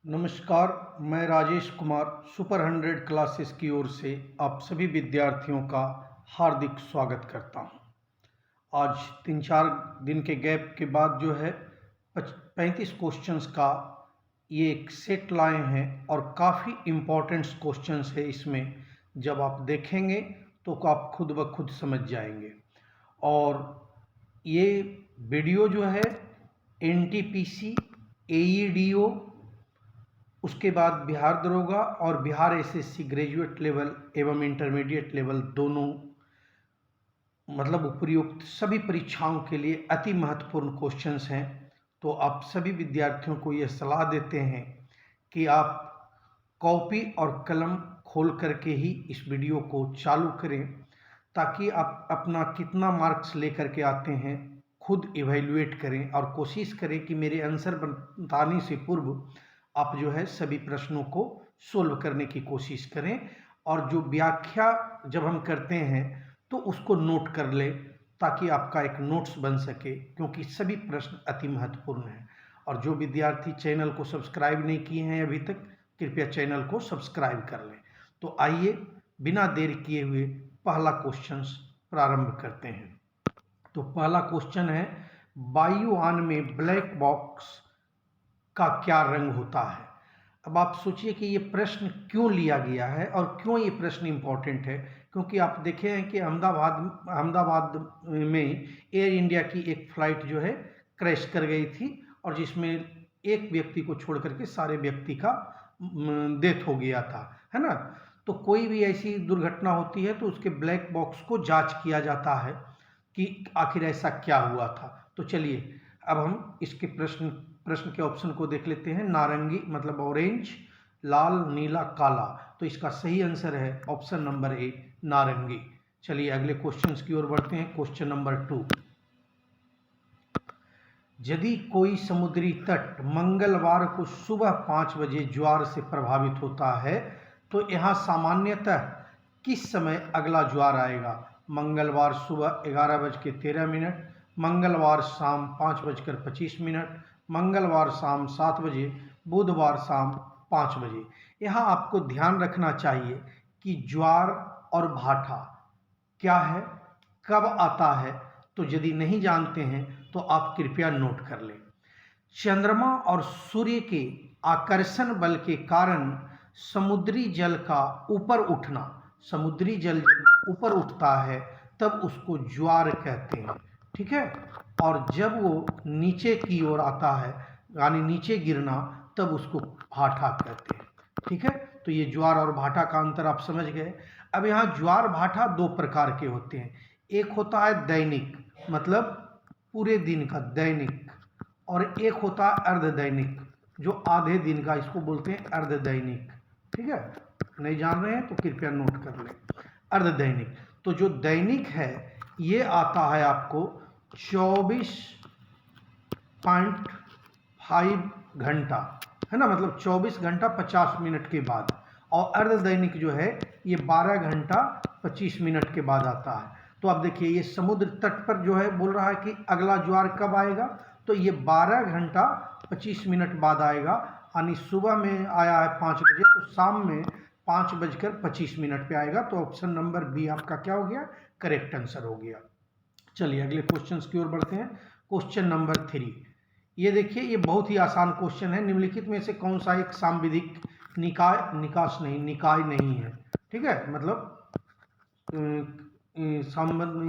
नमस्कार, मैं Rajesh Kumar super 100 classes की ओर से आप सभी विद्यार्थियों का हार्दिक स्वागत करता हूं। आज 3-4 दिन के गैप के बाद जो है 35 क्वेश्चंस का ये एक सेट लाए हैं और काफ़ी इम्पोर्टेंट क्वेश्चंस है इसमें। जब आप देखेंगे तो आप खुद ब खुद समझ जाएंगे। और ये वीडियो जो है एनटीपीसी, एईडीओ, उसके बाद बिहार दरोगा और बिहार एसएससी ग्रेजुएट लेवल एवं इंटरमीडिएट लेवल दोनों मतलब उपयुक्त सभी परीक्षाओं के लिए अति महत्वपूर्ण क्वेश्चंस हैं। तो आप सभी विद्यार्थियों को यह सलाह देते हैं कि आप कॉपी और कलम खोल करके ही इस वीडियो को चालू करें, ताकि आप अपना कितना मार्क्स लेकर के आते हैं खुद इवैल्यूएट करें और कोशिश करें कि मेरे आंसर बताने से पूर्व आप जो है सभी प्रश्नों को सोल्व करने की कोशिश करें। और जो व्याख्या जब हम करते हैं तो उसको नोट कर ले, ताकि आपका एक नोट्स बन सके, क्योंकि सभी प्रश्न अति महत्वपूर्ण हैं। और जो विद्यार्थी चैनल को सब्सक्राइब नहीं किए हैं अभी तक, कृपया चैनल को सब्सक्राइब कर लें। तो आइए बिना देर किए हुए पहला क्वेश्चन प्रारंभ करते हैं। तो पहला क्वेश्चन है, वायुयान में ब्लैक बॉक्स का क्या रंग होता है। अब आप सोचिए कि ये प्रश्न क्यों लिया गया है और क्यों ये प्रश्न इम्पोर्टेंट है। क्योंकि आप देखे हैं कि अहमदाबाद में एयर इंडिया की एक फ्लाइट जो है क्रैश कर गई थी, और जिसमें एक व्यक्ति को छोड़ करके सारे व्यक्ति का डेथ हो गया था, है ना। तो कोई भी ऐसी दुर्घटना होती है तो उसके ब्लैक बॉक्स को जांच किया जाता है कि आखिर ऐसा क्या हुआ था। तो चलिए अब हम इसके प्रश्न के ऑप्शन को देख लेते हैं। नारंगी मतलब ऑरेंज, लाल, नीला, काला। तो इसका सही आंसर है ऑप्शन नंबर ए, नारंगी। चलिए अगले क्वेश्चन की ओर बढ़ते हैं। क्वेश्चन नंबर 2, यदि कोई समुद्री तट मंगलवार को सुबह 5 बजे ज्वार से प्रभावित होता है तो यहाँ सामान्यतः किस समय अगला ज्वार आएगा। मंगलवार सुबह 11:13, मंगलवार शाम 5:25, मंगलवार शाम 7 बजे, बुधवार शाम 5 बजे। यहाँ आपको ध्यान रखना चाहिए कि ज्वार और भाटा क्या है, कब आता है। तो यदि नहीं जानते हैं तो आप कृपया नोट कर लें। चंद्रमा और सूर्य के आकर्षण बल के कारण समुद्री जल का ऊपर उठना, समुद्री जल जब ऊपर उठता है तब उसको ज्वार कहते हैं, ठीक है। और जब वो नीचे की ओर आता है यानी नीचे गिरना, तब उसको भाटा कहते हैं, ठीक है। तो ये ज्वार और भाटा का अंतर आप समझ गए। अब यहाँ ज्वार भाटा दो प्रकार के होते हैं। एक होता है दैनिक, मतलब पूरे दिन का दैनिक, और एक होता है अर्धदैनिक, जो आधे दिन का, इसको बोलते हैं अर्धदैनिक, ठीक है। नहीं जान रहे हैं तो कृपया नोट कर लें। अर्धदैनिक, तो जो दैनिक है ये आता है आपको 24.5 घंटा, है ना, मतलब 24 घंटा 50 मिनट के बाद। और अर्धदैनिक जो है ये 12 घंटा 25 मिनट के बाद आता है। तो अब देखिए ये समुद्र तट पर जो है बोल रहा है कि अगला ज्वार कब आएगा, तो ये 12 घंटा 25 मिनट बाद आएगा। यानी सुबह में आया है 5 बजे तो शाम में 5:25 पे आएगा। तो ऑप्शन नंबर बी आपका क्या हो गया, करेक्ट आंसर हो गया। चलिए अगले क्वेश्चन की ओर बढ़ते हैं। क्वेश्चन नंबर 3, ये देखिए ये बहुत ही आसान क्वेश्चन है। निम्नलिखित में से कौन सा एक सांविधिक निकाय नहीं है, ठीक है, मतलब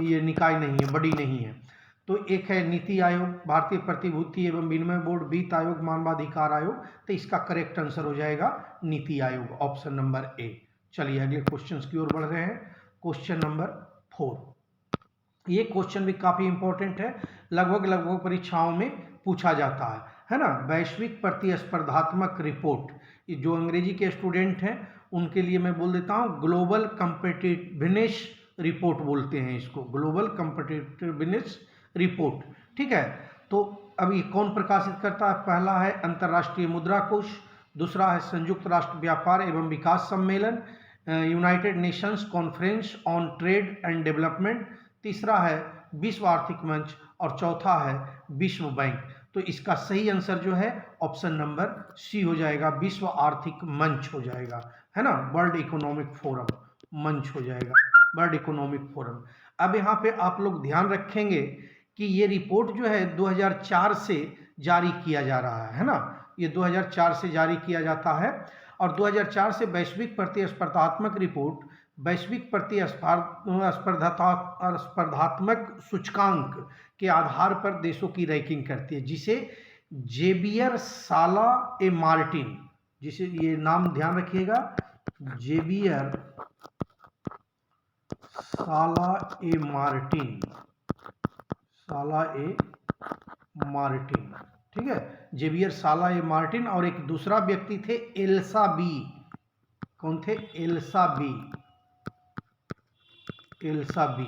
ये निकाय नहीं है, बड़ी नहीं है। तो एक है नीति आयोग, भारतीय प्रतिभूति एवं विनिमय बोर्ड, वित्त आयोग, मानवाधिकार आयोग। तो इसका करेक्ट आंसर हो जाएगा NITI Aayog, option number A. चलिए अगले क्वेश्चन की ओर बढ़ रहे हैं। क्वेश्चन नंबर 4, ये क्वेश्चन भी काफी इंपॉर्टेंट है, लगभग परीक्षाओं में पूछा जाता है ना। वैश्विक प्रतिस्पर्धात्मक रिपोर्ट, जो अंग्रेजी के स्टूडेंट हैं उनके लिए मैं बोल देता हूँ ग्लोबल कम्पिटिटिवनेस रिपोर्ट बोलते हैं इसको, ग्लोबल कम्पिटिटिवनेस रिपोर्ट, ठीक है। तो अब ये कौन प्रकाशित करता है, पहला है अंतर्राष्ट्रीय मुद्रा कोष, दूसरा है संयुक्त राष्ट्र व्यापार एवं विकास सम्मेलन, United Nations conference on trade and development, तीसरा है विश्व आर्थिक मंच, और चौथा है विश्व बैंक। तो इसका सही आंसर जो है ऑप्शन नंबर सी हो जाएगा, विश्व आर्थिक मंच हो जाएगा, है ना, वर्ल्ड इकोनॉमिक फोरम मंच हो जाएगा, वर्ल्ड इकोनॉमिक फोरम। अब यहाँ पे आप लोग ध्यान रखेंगे कि ये रिपोर्ट जो है 2004 से जारी किया जा रहा है ना, ये 2004 से जारी किया जाता है और 2004 से वैश्विक प्रतिस्पर्धात्मक रिपोर्ट वैश्विक स्पर्धात्मक सूचकांक के आधार पर देशों की रैंकिंग करती है, जिसे जेबियर साला ए मार्टिन, जिसे ये नाम ध्यान रखिएगा, जेबियर साला ए मार्टिन, साला ए मार्टिन, ठीक है, जेवियर साला ए मार्टिन। और एक दूसरा व्यक्ति थे एल्सा बी, कौन थे, एल्सा बी, एल्सा बी,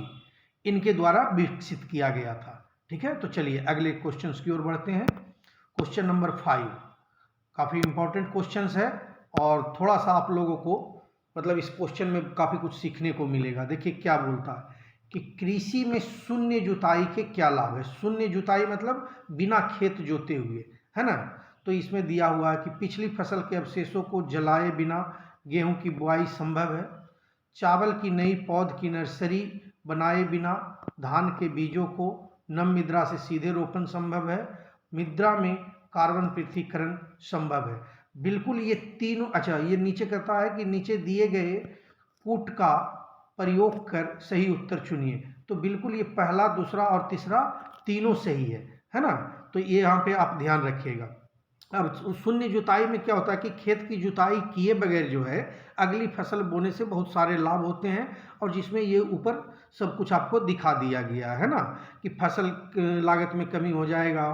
इनके द्वारा विकसित किया गया था, ठीक है। तो चलिए अगले क्वेश्चंस की ओर बढ़ते हैं। क्वेश्चन नंबर 5 काफ़ी इंपॉर्टेंट क्वेश्चंस है और थोड़ा सा आप लोगों को मतलब इस क्वेश्चन में काफ़ी कुछ सीखने को मिलेगा। देखिए क्या बोलता है कि कृषि में शून्य जुताई के क्या लाभ है। शून्य जुताई मतलब बिना खेत जोते हुए, है ना। तो इसमें दिया हुआ है कि पिछली फसल के अवशेषों को जलाए बिना गेहूं की बुआई संभव है, चावल की नई पौध की नर्सरी बनाए बिना धान के बीजों को नम मृदा से सीधे रोपण संभव है, मृदा में कार्बन पृथक्करण संभव है। बिल्कुल ये तीनों, अच्छा ये नीचे कहता है कि नीचे दिए गए कूट का प्रयोग कर सही उत्तर चुनिए। तो बिल्कुल ये पहला, दूसरा और तीसरा तीनों सही है ना। तो ये यहाँ पे आप ध्यान रखिएगा। अब शून्य जुताई में क्या होता है कि खेत की जुताई किए बगैर जो है अगली फसल बोने से बहुत सारे लाभ होते हैं, और जिसमें ये ऊपर सब कुछ आपको दिखा दिया गया है ना, कि फसल लागत में कमी हो जाएगा,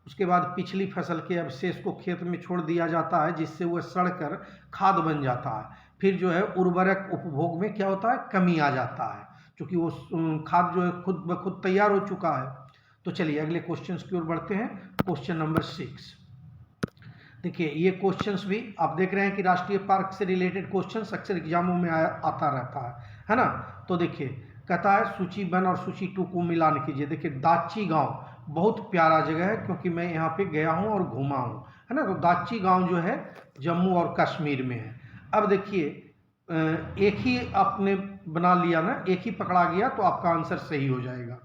उसके बाद पिछली फसल के अवशेष को खेत में छोड़ दिया जाता है जिससे वह सड़कर खाद बन जाता है, फिर जो है उर्वरक उपभोग में क्या होता है, कमी आ जाता है, क्योंकि वो खाद जो है खुद ब खुद तैयार हो चुका है। तो चलिए अगले क्वेश्चन की ओर बढ़ते हैं। क्वेश्चन नंबर 6, देखिए ये क्वेश्चंस भी आप देख रहे हैं कि राष्ट्रीय पार्क से रिलेटेड क्वेश्चंस अक्सर एग्जामों में आता रहता है ना। तो देखिए कहता है सूची 1 और सूची 2 को मिलान कीजिए। देखिए दाची गांव बहुत प्यारा जगह है, क्योंकि मैं यहाँ पे गया हूँ और घूमा हूँ, है ना। तो दाची गांव जो है जम्मू और कश्मीर में है। अब देखिए एक ही आपने बना लिया ना, एक ही पकड़ा गया तो आपका आंसर सही हो जाएगा,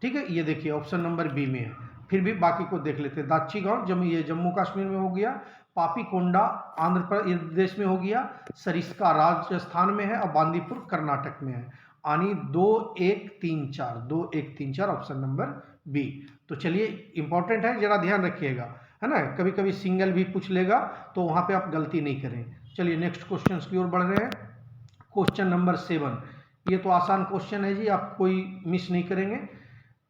ठीक है। ये देखिए ऑप्शन नंबर बी में है, फिर भी बाकी को देख लेते हैं। दाची गांव ये जम्मू कश्मीर में हो गया, पापीकोंडा आंध्र प्रदेश में हो गया, सरिस्का राजस्थान में है और बांदीपुर कर्नाटक में है। यानी 2 1 3 4, 2 1 3 4 ऑप्शन नंबर बी। तो चलिए इंपॉर्टेंट है, जरा ध्यान रखिएगा, है ना, कभी कभी सिंगल भी पूछ लेगा तो वहां पे आप गलती नहीं करें। चलिए नेक्स्ट क्वेश्चन की ओर बढ़ रहे हैं। क्वेश्चन नंबर 7, ये तो आसान क्वेश्चन है जी, आप कोई मिस नहीं करेंगे।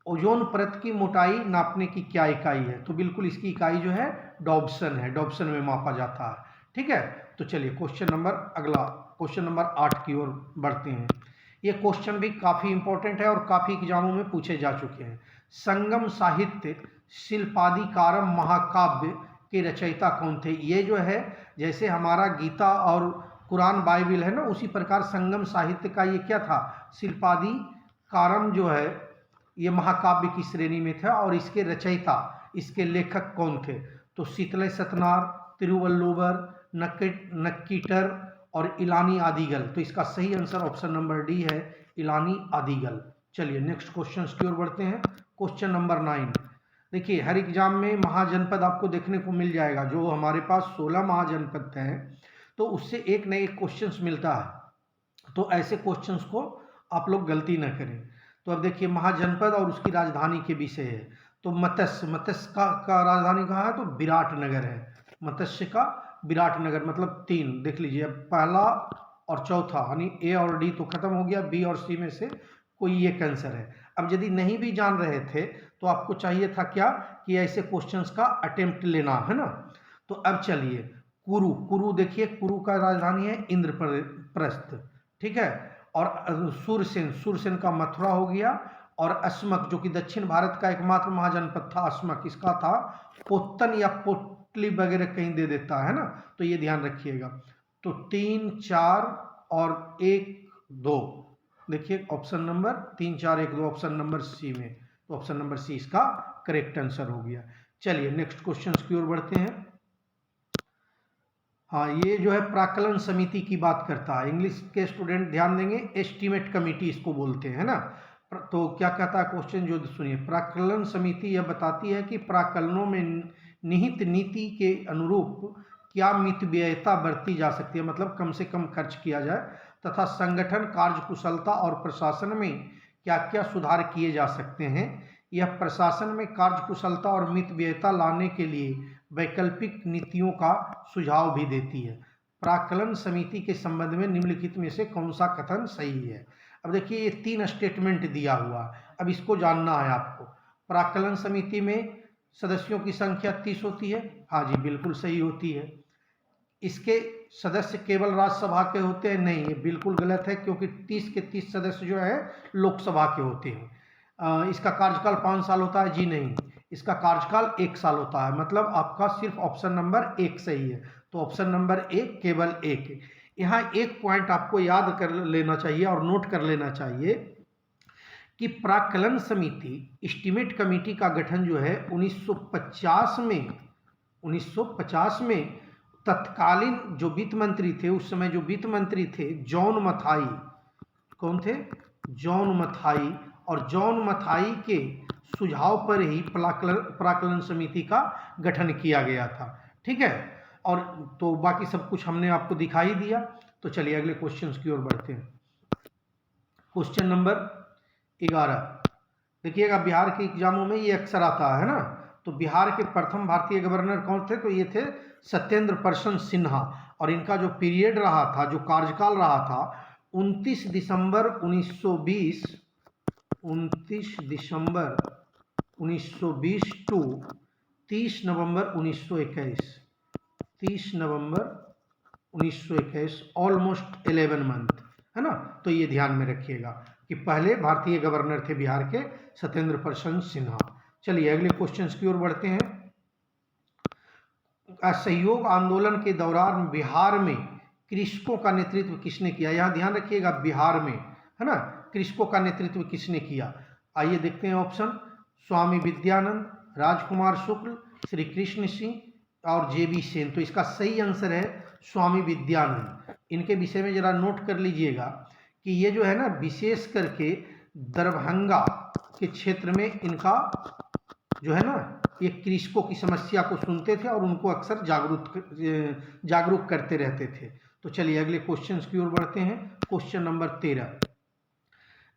ओजोन परत की मोटाई नापने की क्या इकाई है। तो बिल्कुल इसकी इकाई जो है डॉब्सन है, डॉब्सन में मापा जाता है, ठीक है। तो चलिए अगला क्वेश्चन नंबर 8 की ओर बढ़ते हैं। ये क्वेश्चन भी काफ़ी इंपॉर्टेंट है और काफ़ी एग्जामों में पूछे जा चुके हैं। संगम साहित्य शिल्पादिकारम महाकाव्य के रचयिता कौन थे। ये जो है जैसे हमारा गीता और कुरान बाइबिल है ना, उसी प्रकार संगम साहित्य का ये क्या था, शिल्पादिकारम जो है ये महाकाव्य की श्रेणी में था, और इसके रचयिता, इसके लेखक कौन थे। तो शीतल सतनार, तिरुवल्लुवर, नक्कीटर और इलानी आदिगल। तो इसका सही आंसर ऑप्शन नंबर डी है, इलानी आदिगल। चलिए नेक्स्ट क्वेश्चन की ओर बढ़ते हैं। क्वेश्चन नंबर 9, देखिए हर एग्जाम में महाजनपद आपको देखने को मिल जाएगा। जो हमारे पास 16 महाजनपद हैं तो उससे एक न एक क्वेश्चन मिलता है, तो ऐसे क्वेश्चन को आप लोग गलती न करें। तो अब देखिए महाजनपद और उसकी राजधानी के विषय है। तो मत्स्य का राजधानी कहाँ है, तो विराटनगर है। मत्स्य का विराटनगर मतलब 3 देख लीजिए। अब पहला और चौथा यानी ए और डी तो खत्म हो गया, बी और सी में से कोई एक आंसर है। अब यदि नहीं भी जान रहे थे तो आपको चाहिए था क्या कि ऐसे क्वेश्चंस का अटेम्प्ट लेना, है ना। तो अब चलिए कुरु देखिए, कुरु का राजधानी है इंद्रप्रस्थ, ठीक है। और सूरसेन का मथुरा हो गया, और अस्मक जो कि दक्षिण भारत का एकमात्र महाजनपद था, अस्मक इसका था पोत्तन या पोटली वगैरह कहीं दे देता है ना, तो ये ध्यान रखिएगा। तो 3 4 और 1 2 देखिए option number 3 4 1 2 option number C में, तो ऑप्शन नंबर सी इसका करेक्ट आंसर हो गया। चलिए नेक्स्ट क्वेश्चन की ओर बढ़ते हैं। हाँ, ये जो है प्राक्कलन समिति की बात करता है। इंग्लिश के स्टूडेंट ध्यान देंगे, एस्टीमेट कमेटी इसको बोलते हैं ना। तो क्या कहता है क्वेश्चन, जो सुनिए। प्राक्कलन समिति यह बताती है कि प्राक्कलनों में निहित नीति के अनुरूप क्या मितव्ययिता बरती जा सकती है, मतलब कम से कम खर्च किया जाए, तथा संगठन कार्यकुशलता और प्रशासन में क्या क्या सुधार किए जा सकते हैं। यह प्रशासन में कार्यकुशलता और मितव्ययिता लाने के लिए वैकल्पिक नीतियों का सुझाव भी देती है। प्राक्कलन समिति के संबंध में निम्नलिखित में से कौन सा कथन सही है। अब देखिए ये 3 स्टेटमेंट दिया हुआ, अब इसको जानना है आपको। प्राक्कलन समिति में सदस्यों की संख्या 30 होती है, हाँ जी बिल्कुल सही होती है। इसके सदस्य केवल राज्यसभा के होते हैं, नहीं ये बिल्कुल गलत है, क्योंकि 30 के 30 सदस्य जो है लोकसभा के होते हैं। इसका कार्यकाल 5 साल होता है, जी नहीं, इसका कार्यकाल 1 साल होता है। मतलब आपका सिर्फ ऑप्शन नंबर 1 सही है, तो ऑप्शन नंबर 1 केवल 1 है। यहाँ एक पॉइंट आपको याद कर लेना चाहिए और नोट कर लेना चाहिए कि प्राक्कलन समिति एस्टीमेट कमेटी का गठन जो है 1950 में तत्कालीन जो वित्त मंत्री थे, उस समय जो वित्त मंत्री थे जॉन मथाई, कौन थे, जॉन मथाई, और जॉन मथाई के सुझाव पर ही प्राक्कलन समिति का गठन किया गया था। ठीक है, और तो बाकी सब कुछ हमने आपको दिखाई दिया। तो चलिए अगले क्वेश्चन की ओर बढ़ते हैं। क्वेश्चन नंबर 11 देखिएगा, बिहार के एग्जामों में ये अक्सर आता है ना। तो बिहार के प्रथम भारतीय गवर्नर कौन थे, तो ये थे सत्येंद्र प्रसन्न सिन्हा, और इनका जो पीरियड रहा था, जो कार्यकाल रहा था 29 दिसंबर 1920 टू 30 नवंबर 1921 ऑलमोस्ट 11 मंथ, है ना। तो ये ध्यान में रखिएगा कि पहले भारतीय गवर्नर थे बिहार के सत्येंद्र प्रसन्न सिन्हा। चलिए अगले क्वेश्चन की ओर बढ़ते हैं। असहयोग आंदोलन के दौरान बिहार में कृषकों का नेतृत्व किसने किया। यहाँ ध्यान रखिएगा, बिहार में, है ना, कृषकों का नेतृत्व किसने किया। आइए देखते हैं ऑप्शन। स्वामी विद्यानंद, राजकुमार शुक्ल, श्री कृष्ण सिंह और JB सेन। तो इसका सही आंसर है स्वामी विद्यानंद। इनके विषय में जरा नोट कर लीजिएगा कि ये जो है ना, विशेष करके दरभंगा के क्षेत्र में इनका जो है ना, ये कृषकों की समस्या को सुनते थे और उनको अक्सर जागरूक करते रहते थे। तो चलिए अगले क्वेश्चन की ओर बढ़ते हैं। क्वेश्चन नंबर 13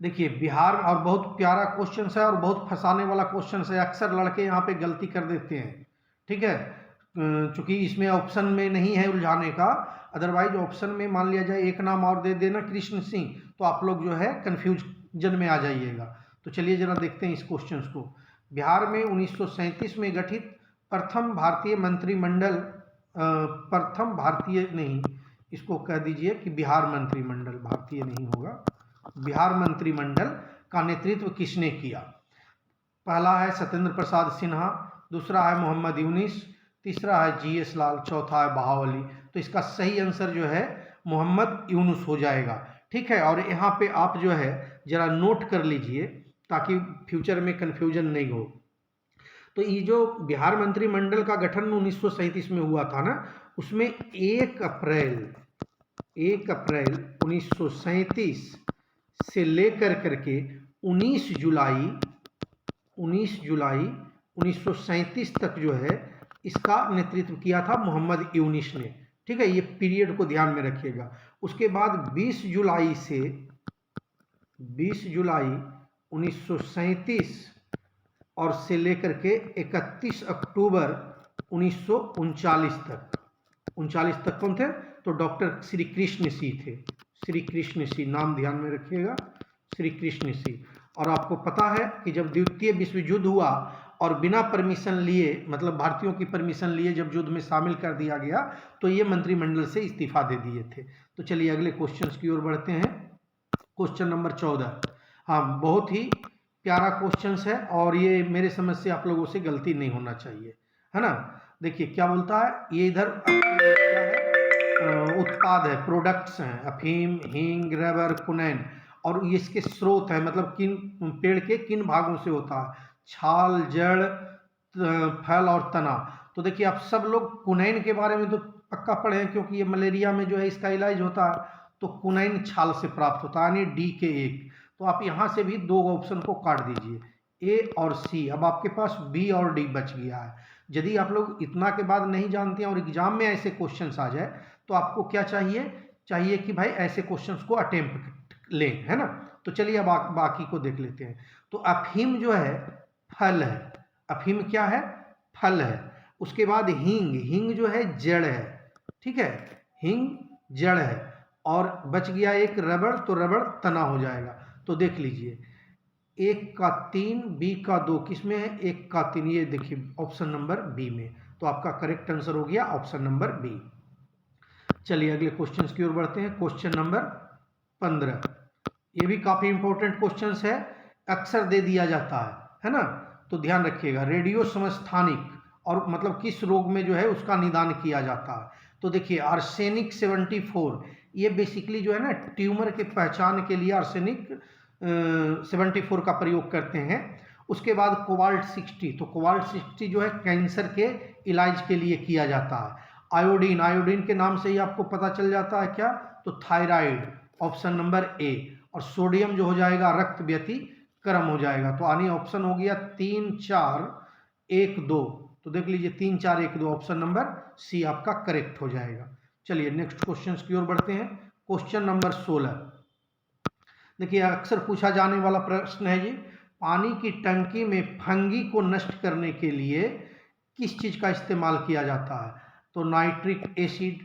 देखिए, बिहार, और बहुत प्यारा क्वेश्चन है और बहुत फंसाने वाला क्वेश्चन है। अक्सर लड़के यहाँ पे गलती कर देते हैं, ठीक है, चूंकि इसमें ऑप्शन में नहीं है उलझाने का। अदरवाइज ऑप्शन में मान लिया जाए एक नाम और दे देना कृष्ण सिंह, तो आप लोग जो है कन्फ्यूजन में आ जाइएगा। तो चलिए जरा देखते हैं इस क्वेश्चन को। बिहार में 1937 में गठित प्रथम भारतीय मंत्रिमंडल, इसको कह दीजिए कि बिहार मंत्रिमंडल, भारतीय नहीं होगा, बिहार मंत्रिमंडल का नेतृत्व किसने किया। पहला है सत्येंद्र प्रसाद सिन्हा, दूसरा है मोहम्मद यूनिस, तीसरा है GS लाल, चौथा है बहावली। तो इसका सही आंसर जो है मोहम्मद यूनुस हो जाएगा। ठीक है, और यहाँ पे आप जो है जरा नोट कर लीजिए ताकि फ्यूचर में कन्फ्यूजन नहीं हो। तो ये जो बिहार मंत्रिमंडल का गठन 1937 में हुआ था ना, उसमें 1 अप्रैल 1937 से लेकर करके 19 जुलाई 1937 तक जो है इसका नेतृत्व किया था मोहम्मद यूनिस ने। ठीक है, ये पीरियड को ध्यान में रखिएगा। उसके बाद 20 जुलाई 1937 और से लेकर के 31 अक्टूबर 1939 तक कौन थे, तो डॉक्टर श्री कृष्ण सिंह थे। श्री कृष्ण सिंह नाम ध्यान में रखिएगा, श्री कृष्ण सिंह। और आपको पता है कि जब द्वितीय विश्व युद्ध हुआ और बिना परमिशन लिए, मतलब भारतीयों की परमिशन लिए जब युद्ध में शामिल कर दिया गया, तो ये मंत्रिमंडल से इस्तीफा दे दिए थे। तो चलिए अगले क्वेश्चन की ओर बढ़ते हैं। क्वेश्चन नंबर 14, हाँ बहुत ही प्यारा क्वेश्चन है और ये मेरे समझ से आप लोगों से गलती नहीं होना चाहिए, है ना। देखिए क्या बोलता है, ये इधर क्या है, उत्पाद है, प्रोडक्ट्स हैं, अफीम, हींग, रबर, कुनैन, और ये इसके स्रोत है, मतलब किन पेड़ के किन भागों से होता है, छाल, जड़, फल और तना। तो देखिए आप सब लोग कुनैन के बारे में तो पक्का पढ़े हैं, क्योंकि ये मलेरिया में जो है इसका इलाज होता है। तो कुनैन छाल से प्राप्त होता है, यानी डी के 1। तो आप यहाँ से भी 2 ऑप्शन को काट दीजिए, ए और सी। अब आपके पास बी और डी बच गया है। यदि आप लोग इतना के बाद नहीं जानते हैं और एग्जाम में ऐसे क्वेश्चंस आ जाए, तो आपको क्या चाहिए कि भाई ऐसे क्वेश्चंस को अटेम्प्ट लें, है ना। तो चलिए अब बाकी को देख लेते हैं। तो अफीम जो है फल है, अफीम क्या है, फल है। उसके बाद हींग, हींग जो है जड़ है, ठीक है, हींग जड़ है। और बच गया एक रबड़, तो रबड़ तना हो जाएगा। तो देख लीजिए 1 का 3, बी का 2, किस में है, 1 का 3, ये देखिए ऑप्शन नंबर बी में। तो आपका करेक्ट आंसर हो गया ऑप्शन नंबर बी। चलिए अगले क्वेश्चन की ओर बढ़ते हैं। क्वेश्चन नंबर 15, ये भी काफी इंपॉर्टेंट क्वेश्चन है, अक्सर दे दिया जाता है ना। तो ध्यान रखिएगा, रेडियो समस्थानिक और मतलब किस रोग में जो है उसका निदान किया जाता है। तो देखिए आर्सेनिक 74, ये बेसिकली जो है ना ट्यूमर के पहचान के लिए आर्सेनिक 74 का प्रयोग करते हैं। उसके बाद कोबाल्ट 60, तो कोबाल्ट 60 जो है कैंसर के इलाज के लिए किया जाता है। आयोडीन, आयोडीन के नाम से ही आपको पता चल जाता है क्या, तो थायराइड, ऑप्शन नंबर ए। और सोडियम जो हो जाएगा रक्त व्यतिक्रम हो जाएगा। तो आनी ऑप्शन हो गया 3, 4, 1, 2। तो देख लीजिए 3, 4, 1, 2, ऑप्शन नंबर सी आपका करेक्ट हो जाएगा। चलिए नेक्स्ट क्वेश्चन की ओर बढ़ते हैं। क्वेश्चन नंबर 16, देखिए अक्सर पूछा जाने वाला प्रश्न है जी, पानी की टंकी में फंगी को नष्ट करने के लिए किस चीज का इस्तेमाल किया जाता है। तो nitric acid,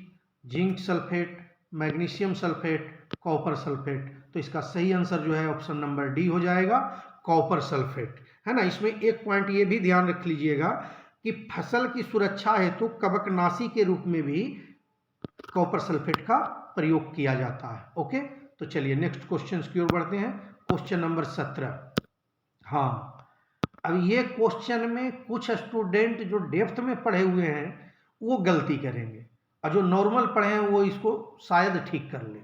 zinc sulphate, magnesium sulphate, copper sulphate. तो इसका सही आंसर जो है ऑप्शन नंबर डी हो जाएगा, कॉपर सल्फेट, है ना। इसमें एक पॉइंट ये भी ध्यान रख लीजिएगा कि फसल की सुरक्षा हेतु कवकनाशी के रूप में भी कॉपर सल्फेट का प्रयोग किया जाता है। ओके, तो चलिए नेक्स्ट क्वेश्चन की ओर बढ़ते हैं। क्वेश्चन नंबर 17, हाँ अब ये क्वेश्चन में कुछ स्टूडेंट जो डेप्थ में पढ़े हुए हैं वो गलती करेंगे, और जो नॉर्मल पढ़े हैं वो इसको शायद ठीक कर ले।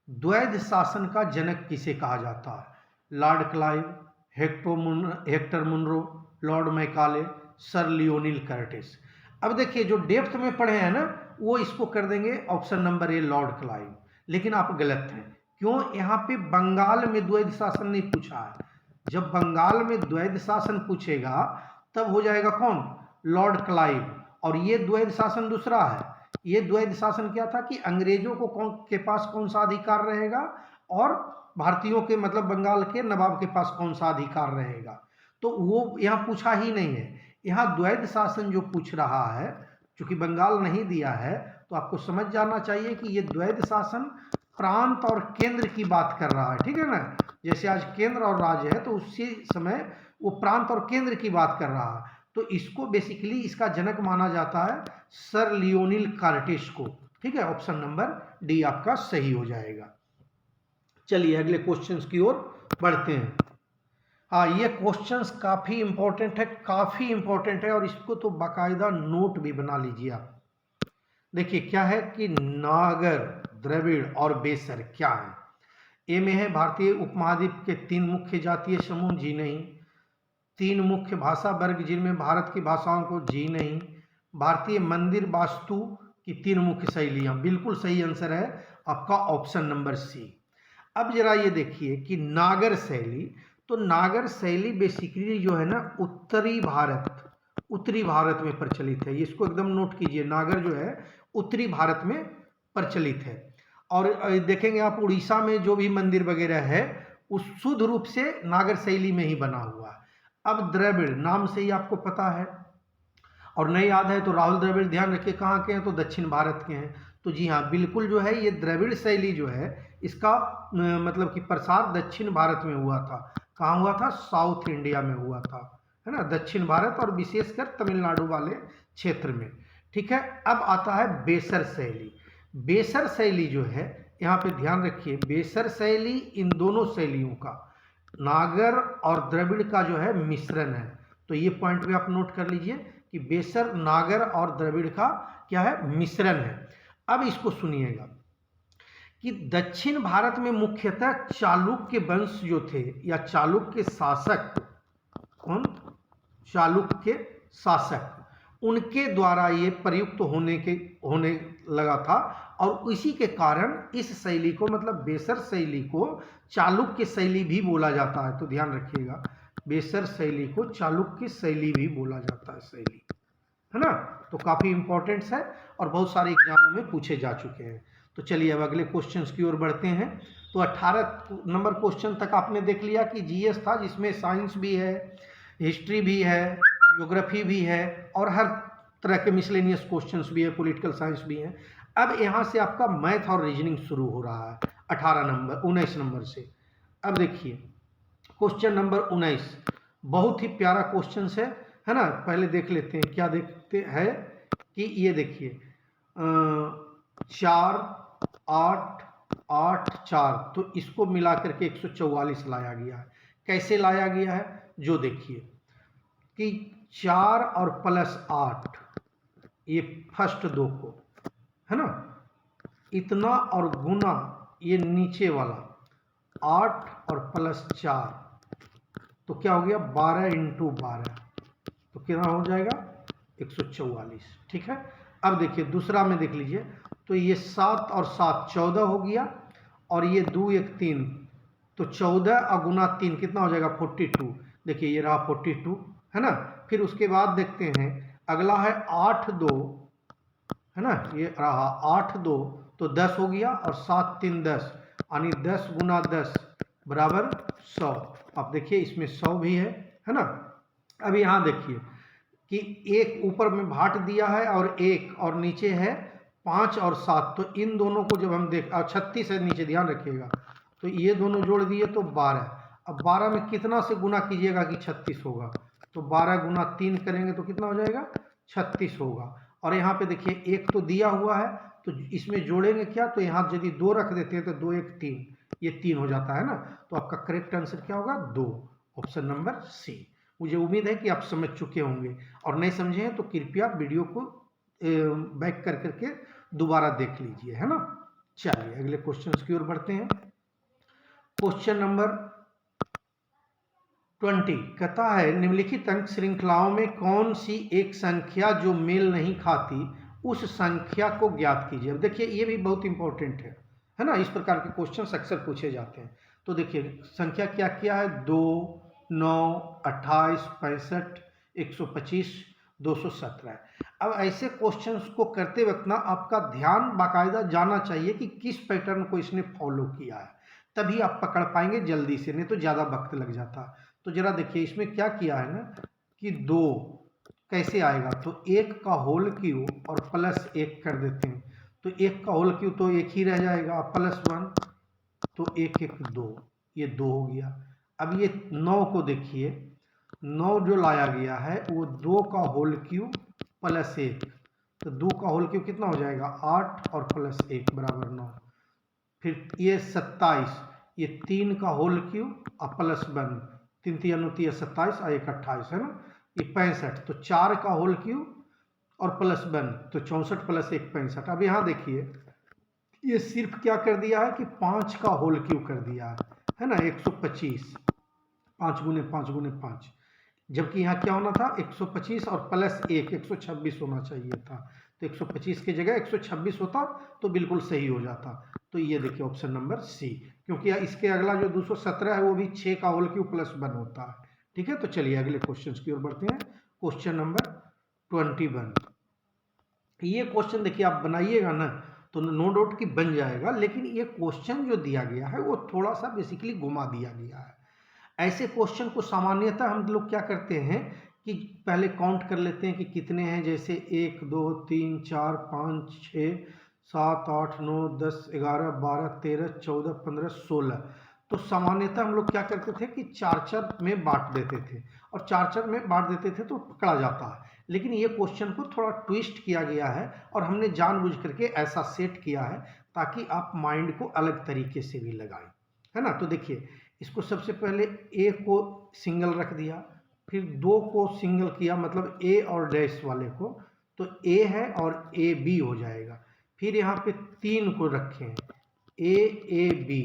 द्वैध शासन का जनक किसे कहा जाता है। Lord Clive, Hector Munro, Lord Macaulay, sir Lionel Curtis. अब देखिए जो डेप्थ में पढ़े हैं ना वो इसको कर देंगे option number A, Lord Clive. लेकिन आप गलत हैं। क्यों, यहाँ पे बंगाल में द्वैध शासन नहीं पूछा है। जब बंगाल में द्वैध शासन पूछेगा तब हो जाएगा कौन, लॉर्ड क्लाइव। और ये द्वैध शासन दूसरा है। ये द्वैध शासन क्या था कि अंग्रेजों को के पास कौन सा अधिकार रहेगा और भारतीयों के मतलब बंगाल के नवाब के पास कौन सा अधिकार रहेगा। तो वो यहाँ पूछा ही नहीं है। यहाँ द्वैध शासन जो पूछ रहा है, चूंकि बंगाल नहीं दिया है, तो आपको समझ जाना चाहिए कि ये द्वैध शासन प्रांत और केंद्र की बात कर रहा है, ठीक है ना। जैसे आज केंद्र और राज्य है तो उसी समय वो प्रांत और केंद्र की बात कर रहा है। तो इसको बेसिकली इसका जनक माना जाता है सर लियोनिल कार्टिस को, ठीक है। ऑप्शन नंबर डी आपका सही हो जाएगा। चलिए अगले क्वेश्चंस की ओर बढ़ते हैं। हाँ ये क्वेश्चंस काफी इंपॉर्टेंट है, काफी इंपॉर्टेंट है, और इसको तो बाकायदा नोट भी बना लीजिए आप। देखिए क्या है कि नागर, द्रविड़ और बेसर क्या है। ए में है भारतीय उपमहाद्वीप के 3 मुख्य जातीय समूह, जी नहीं। 3 मुख्य भाषा वर्ग जिनमें भारत की भाषाओं को, जी नहीं। भारतीय मंदिर वास्तु की 3 मुख्य शैलियां, बिल्कुल सही आंसर है आपका ऑप्शन नंबर सी। अब जरा ये देखिए कि नागर शैली, तो नागर शैली बेसिकली जो है ना उत्तरी भारत में प्रचलित है। इसको एकदम नोट कीजिए, नागर जो है उत्तरी भारत में प्रचलित है। और देखेंगे आप उड़ीसा में जो भी मंदिर वगैरह है उस शुद्ध रूप से नागर शैली में ही बना हुआ है। अब द्रविड़ नाम से ही आपको पता है, और नहीं याद है तो राहुल द्रविड़ ध्यान रखिए कहाँ के हैं, तो दक्षिण भारत के हैं। तो जी हाँ बिल्कुल जो है ये द्रविड़ शैली जो है इसका मतलब कि प्रसार दक्षिण भारत में हुआ था। कहाँ हुआ था, साउथ इंडिया में हुआ था, है ना, दक्षिण भारत और विशेषकर तमिलनाडु वाले क्षेत्र में, ठीक है। अब आता है बेसर शैली। बेसर शैली जो है यहाँ पे ध्यान रखिए, बेसर शैली इन दोनों शैलियों का, नागर और द्रविड़ का जो है मिश्रण है। तो ये पॉइंट भी आप नोट कर लीजिए कि बेसर नागर और द्रविड़ का क्या है, मिश्रण है। अब इसको सुनिएगा कि दक्षिण भारत में मुख्यतः चालुक्य वंश जो थे या चालुक्य शासक, कौन, चालुक्य शासक, उनके द्वारा ये प्रयुक्त होने लगा था। और इसी के कारण इस शैली को, मतलब बेसर शैली को चालुक्य शैली भी बोला जाता है। तो ध्यान रखिएगा, बेसर शैली को चालुक्य शैली भी बोला जाता है, शैली, है ना। तो काफ़ी इंपॉर्टेंट है और बहुत सारे एग्जामों में पूछे जा चुके हैं। तो चलिए अब अगले क्वेश्चंस की ओर बढ़ते हैं। तो 18 नंबर क्वेश्चन तक आपने देख लिया कि जीएस था, जिसमें साइंस भी है, हिस्ट्री भी है, ज्योग्राफी भी है और हर तरह के मिसलेनियस क्वेश्चंस भी है, पॉलिटिकल साइंस भी है। अब यहाँ से आपका मैथ और रीजनिंग शुरू हो रहा है 19 नंबर से। अब देखिए क्वेश्चन नंबर 19 बहुत ही प्यारा क्वेश्चन है ना। पहले देख लेते हैं, क्या देखते हैं कि ये देखिए 4 8 8 4, तो इसको मिला करके 144 लाया गया है। कैसे लाया गया है, जो देखिए कि 4 और प्लस 8, ये फर्स्ट दो को, है ना, इतना और गुना ये नीचे वाला 8 और प्लस 4, तो क्या हो गया 12 इंटू 12, तो कितना हो जाएगा 144। ठीक है। अब देखिए दूसरा में देख लीजिए, तो ये 7 और 7 14 हो गया और ये 2 1 3, तो 14 और गुना 3 कितना हो जाएगा 42। देखिए ये रहा 42, है ना। फिर उसके बाद देखते हैं अगला है 8 2, है ना, ये रहा 8 2, तो 10 हो गया और 7 3 10, यानी 10 गुना 10 बराबर 100। अब देखिए इसमें 100 भी है ना। अब यहाँ देखिए कि एक ऊपर में भाट दिया है और एक और नीचे है 5 और 7, तो इन दोनों को जब हम देख, और 36 है नीचे, ध्यान रखिएगा, तो ये दोनों जोड़ दिए तो 12। अब 12 में कितना से गुना कीजिएगा कि 36 होगा, तो 12 गुना 3 करेंगे तो कितना हो जाएगा 36 होगा। और यहाँ पे देखिए एक तो दिया हुआ है, तो इसमें जोड़ेंगे क्या, तो यहाँ यदि 2 रख देते हैं तो 2 1 3, ये 3 हो जाता है ना। तो आपका करेक्ट आंसर क्या होगा 2, ऑप्शन नंबर सी। मुझे उम्मीद है कि आप समझ चुके होंगे, और नहीं समझे हैं तो कृपया वीडियो को बैक कर करके दोबारा देख लीजिए, है ना। चलिए अगले क्वेश्चन की ओर बढ़ते हैं। क्वेश्चन नंबर 20 कहता है निम्नलिखित अंक श्रृंखलाओं में कौन सी एक संख्या जो मेल नहीं खाती उस संख्या को ज्ञात कीजिए। अब देखिए ये भी बहुत इंपॉर्टेंट है ना, इस प्रकार के क्वेश्चन अक्सर पूछे जाते हैं। तो देखिए संख्या क्या क्या है, 2 9 28 65 125 217। अब ऐसे क्वेश्चंस को करते वक्त ना आपका ध्यान बाकायदा जाना चाहिए कि किस पैटर्न को इसने फॉलो किया है, तभी आप पकड़ पाएंगे जल्दी से, नहीं तो ज़्यादा वक्त लग जाता। तो जरा देखिए इसमें क्या किया है ना कि 2 कैसे आएगा, तो 1 का होल क्यूब और प्लस 1 कर देते हैं, तो 1 का होल क्यूब तो 1 ही रह जाएगा, प्लस 1, तो 1 1 2, ये 2 हो गया। अब ये 9 को देखिए, 9 जो लाया गया है वो 2 का होल क्यूब प्लस 1, तो 2 का होल क्यूब कितना हो जाएगा 8 और प्लस 1 बराबर 9। फिर ये 27, ये 3 का होल क्यूब और प्लस 1, 3 3 9 27 और 1 28, है ना, ये 65, तो 4 का होल क्यूब और प्लस 1, तो 64 प्लस 1 65। अब यहाँ देखिए ये सिर्फ क्या कर दिया है कि 5 का होल क्यूब कर दिया है ना, 125, 5 गुने 5 गुने 5, जबकि यहाँ क्या होना था 125 और प्लस 1 126 होना चाहिए था, तो 125 की जगह 126 होता तो बिल्कुल सही हो जाता। तो ये देखिए ऑप्शन नंबर सी, क्योंकि इसके अगला जो 217 है वो भी 6 का होल क्यूब प्लस 1 होता है। ठीक है, तो चलिए अगले क्वेश्चन की ओर बढ़ते हैं। क्वेश्चन नंबर 21, ये क्वेश्चन देखिए आप बनाइएगा ना तो नो डाउट कि बन जाएगा, लेकिन ये क्वेश्चन जो दिया गया है वो थोड़ा सा बेसिकली घुमा दिया गया है। ऐसे क्वेश्चन को सामान्यतः हम लोग क्या करते हैं कि पहले काउंट कर लेते हैं कि कितने हैं, जैसे 1 2 3 4 5 6 7 8 9 10 11 12 13 14 15 16। तो सामान्यतः हम लोग क्या करते थे कि 4 में बांट देते थे, और 4 में बांट देते थे तो पकड़ा जाता है। लेकिन ये क्वेश्चन को थोड़ा ट्विस्ट किया गया है और हमने जानबूझ करके ऐसा सेट किया है ताकि आप माइंड को अलग तरीके से भी लगाएं, है ना। तो देखिए इसको सबसे पहले ए को सिंगल रख दिया, फिर 2 को सिंगल किया, मतलब ए और डैश वाले को, तो ए है और ए बी हो जाएगा। फिर यहाँ पे 3 को रखे हैं, ए बी,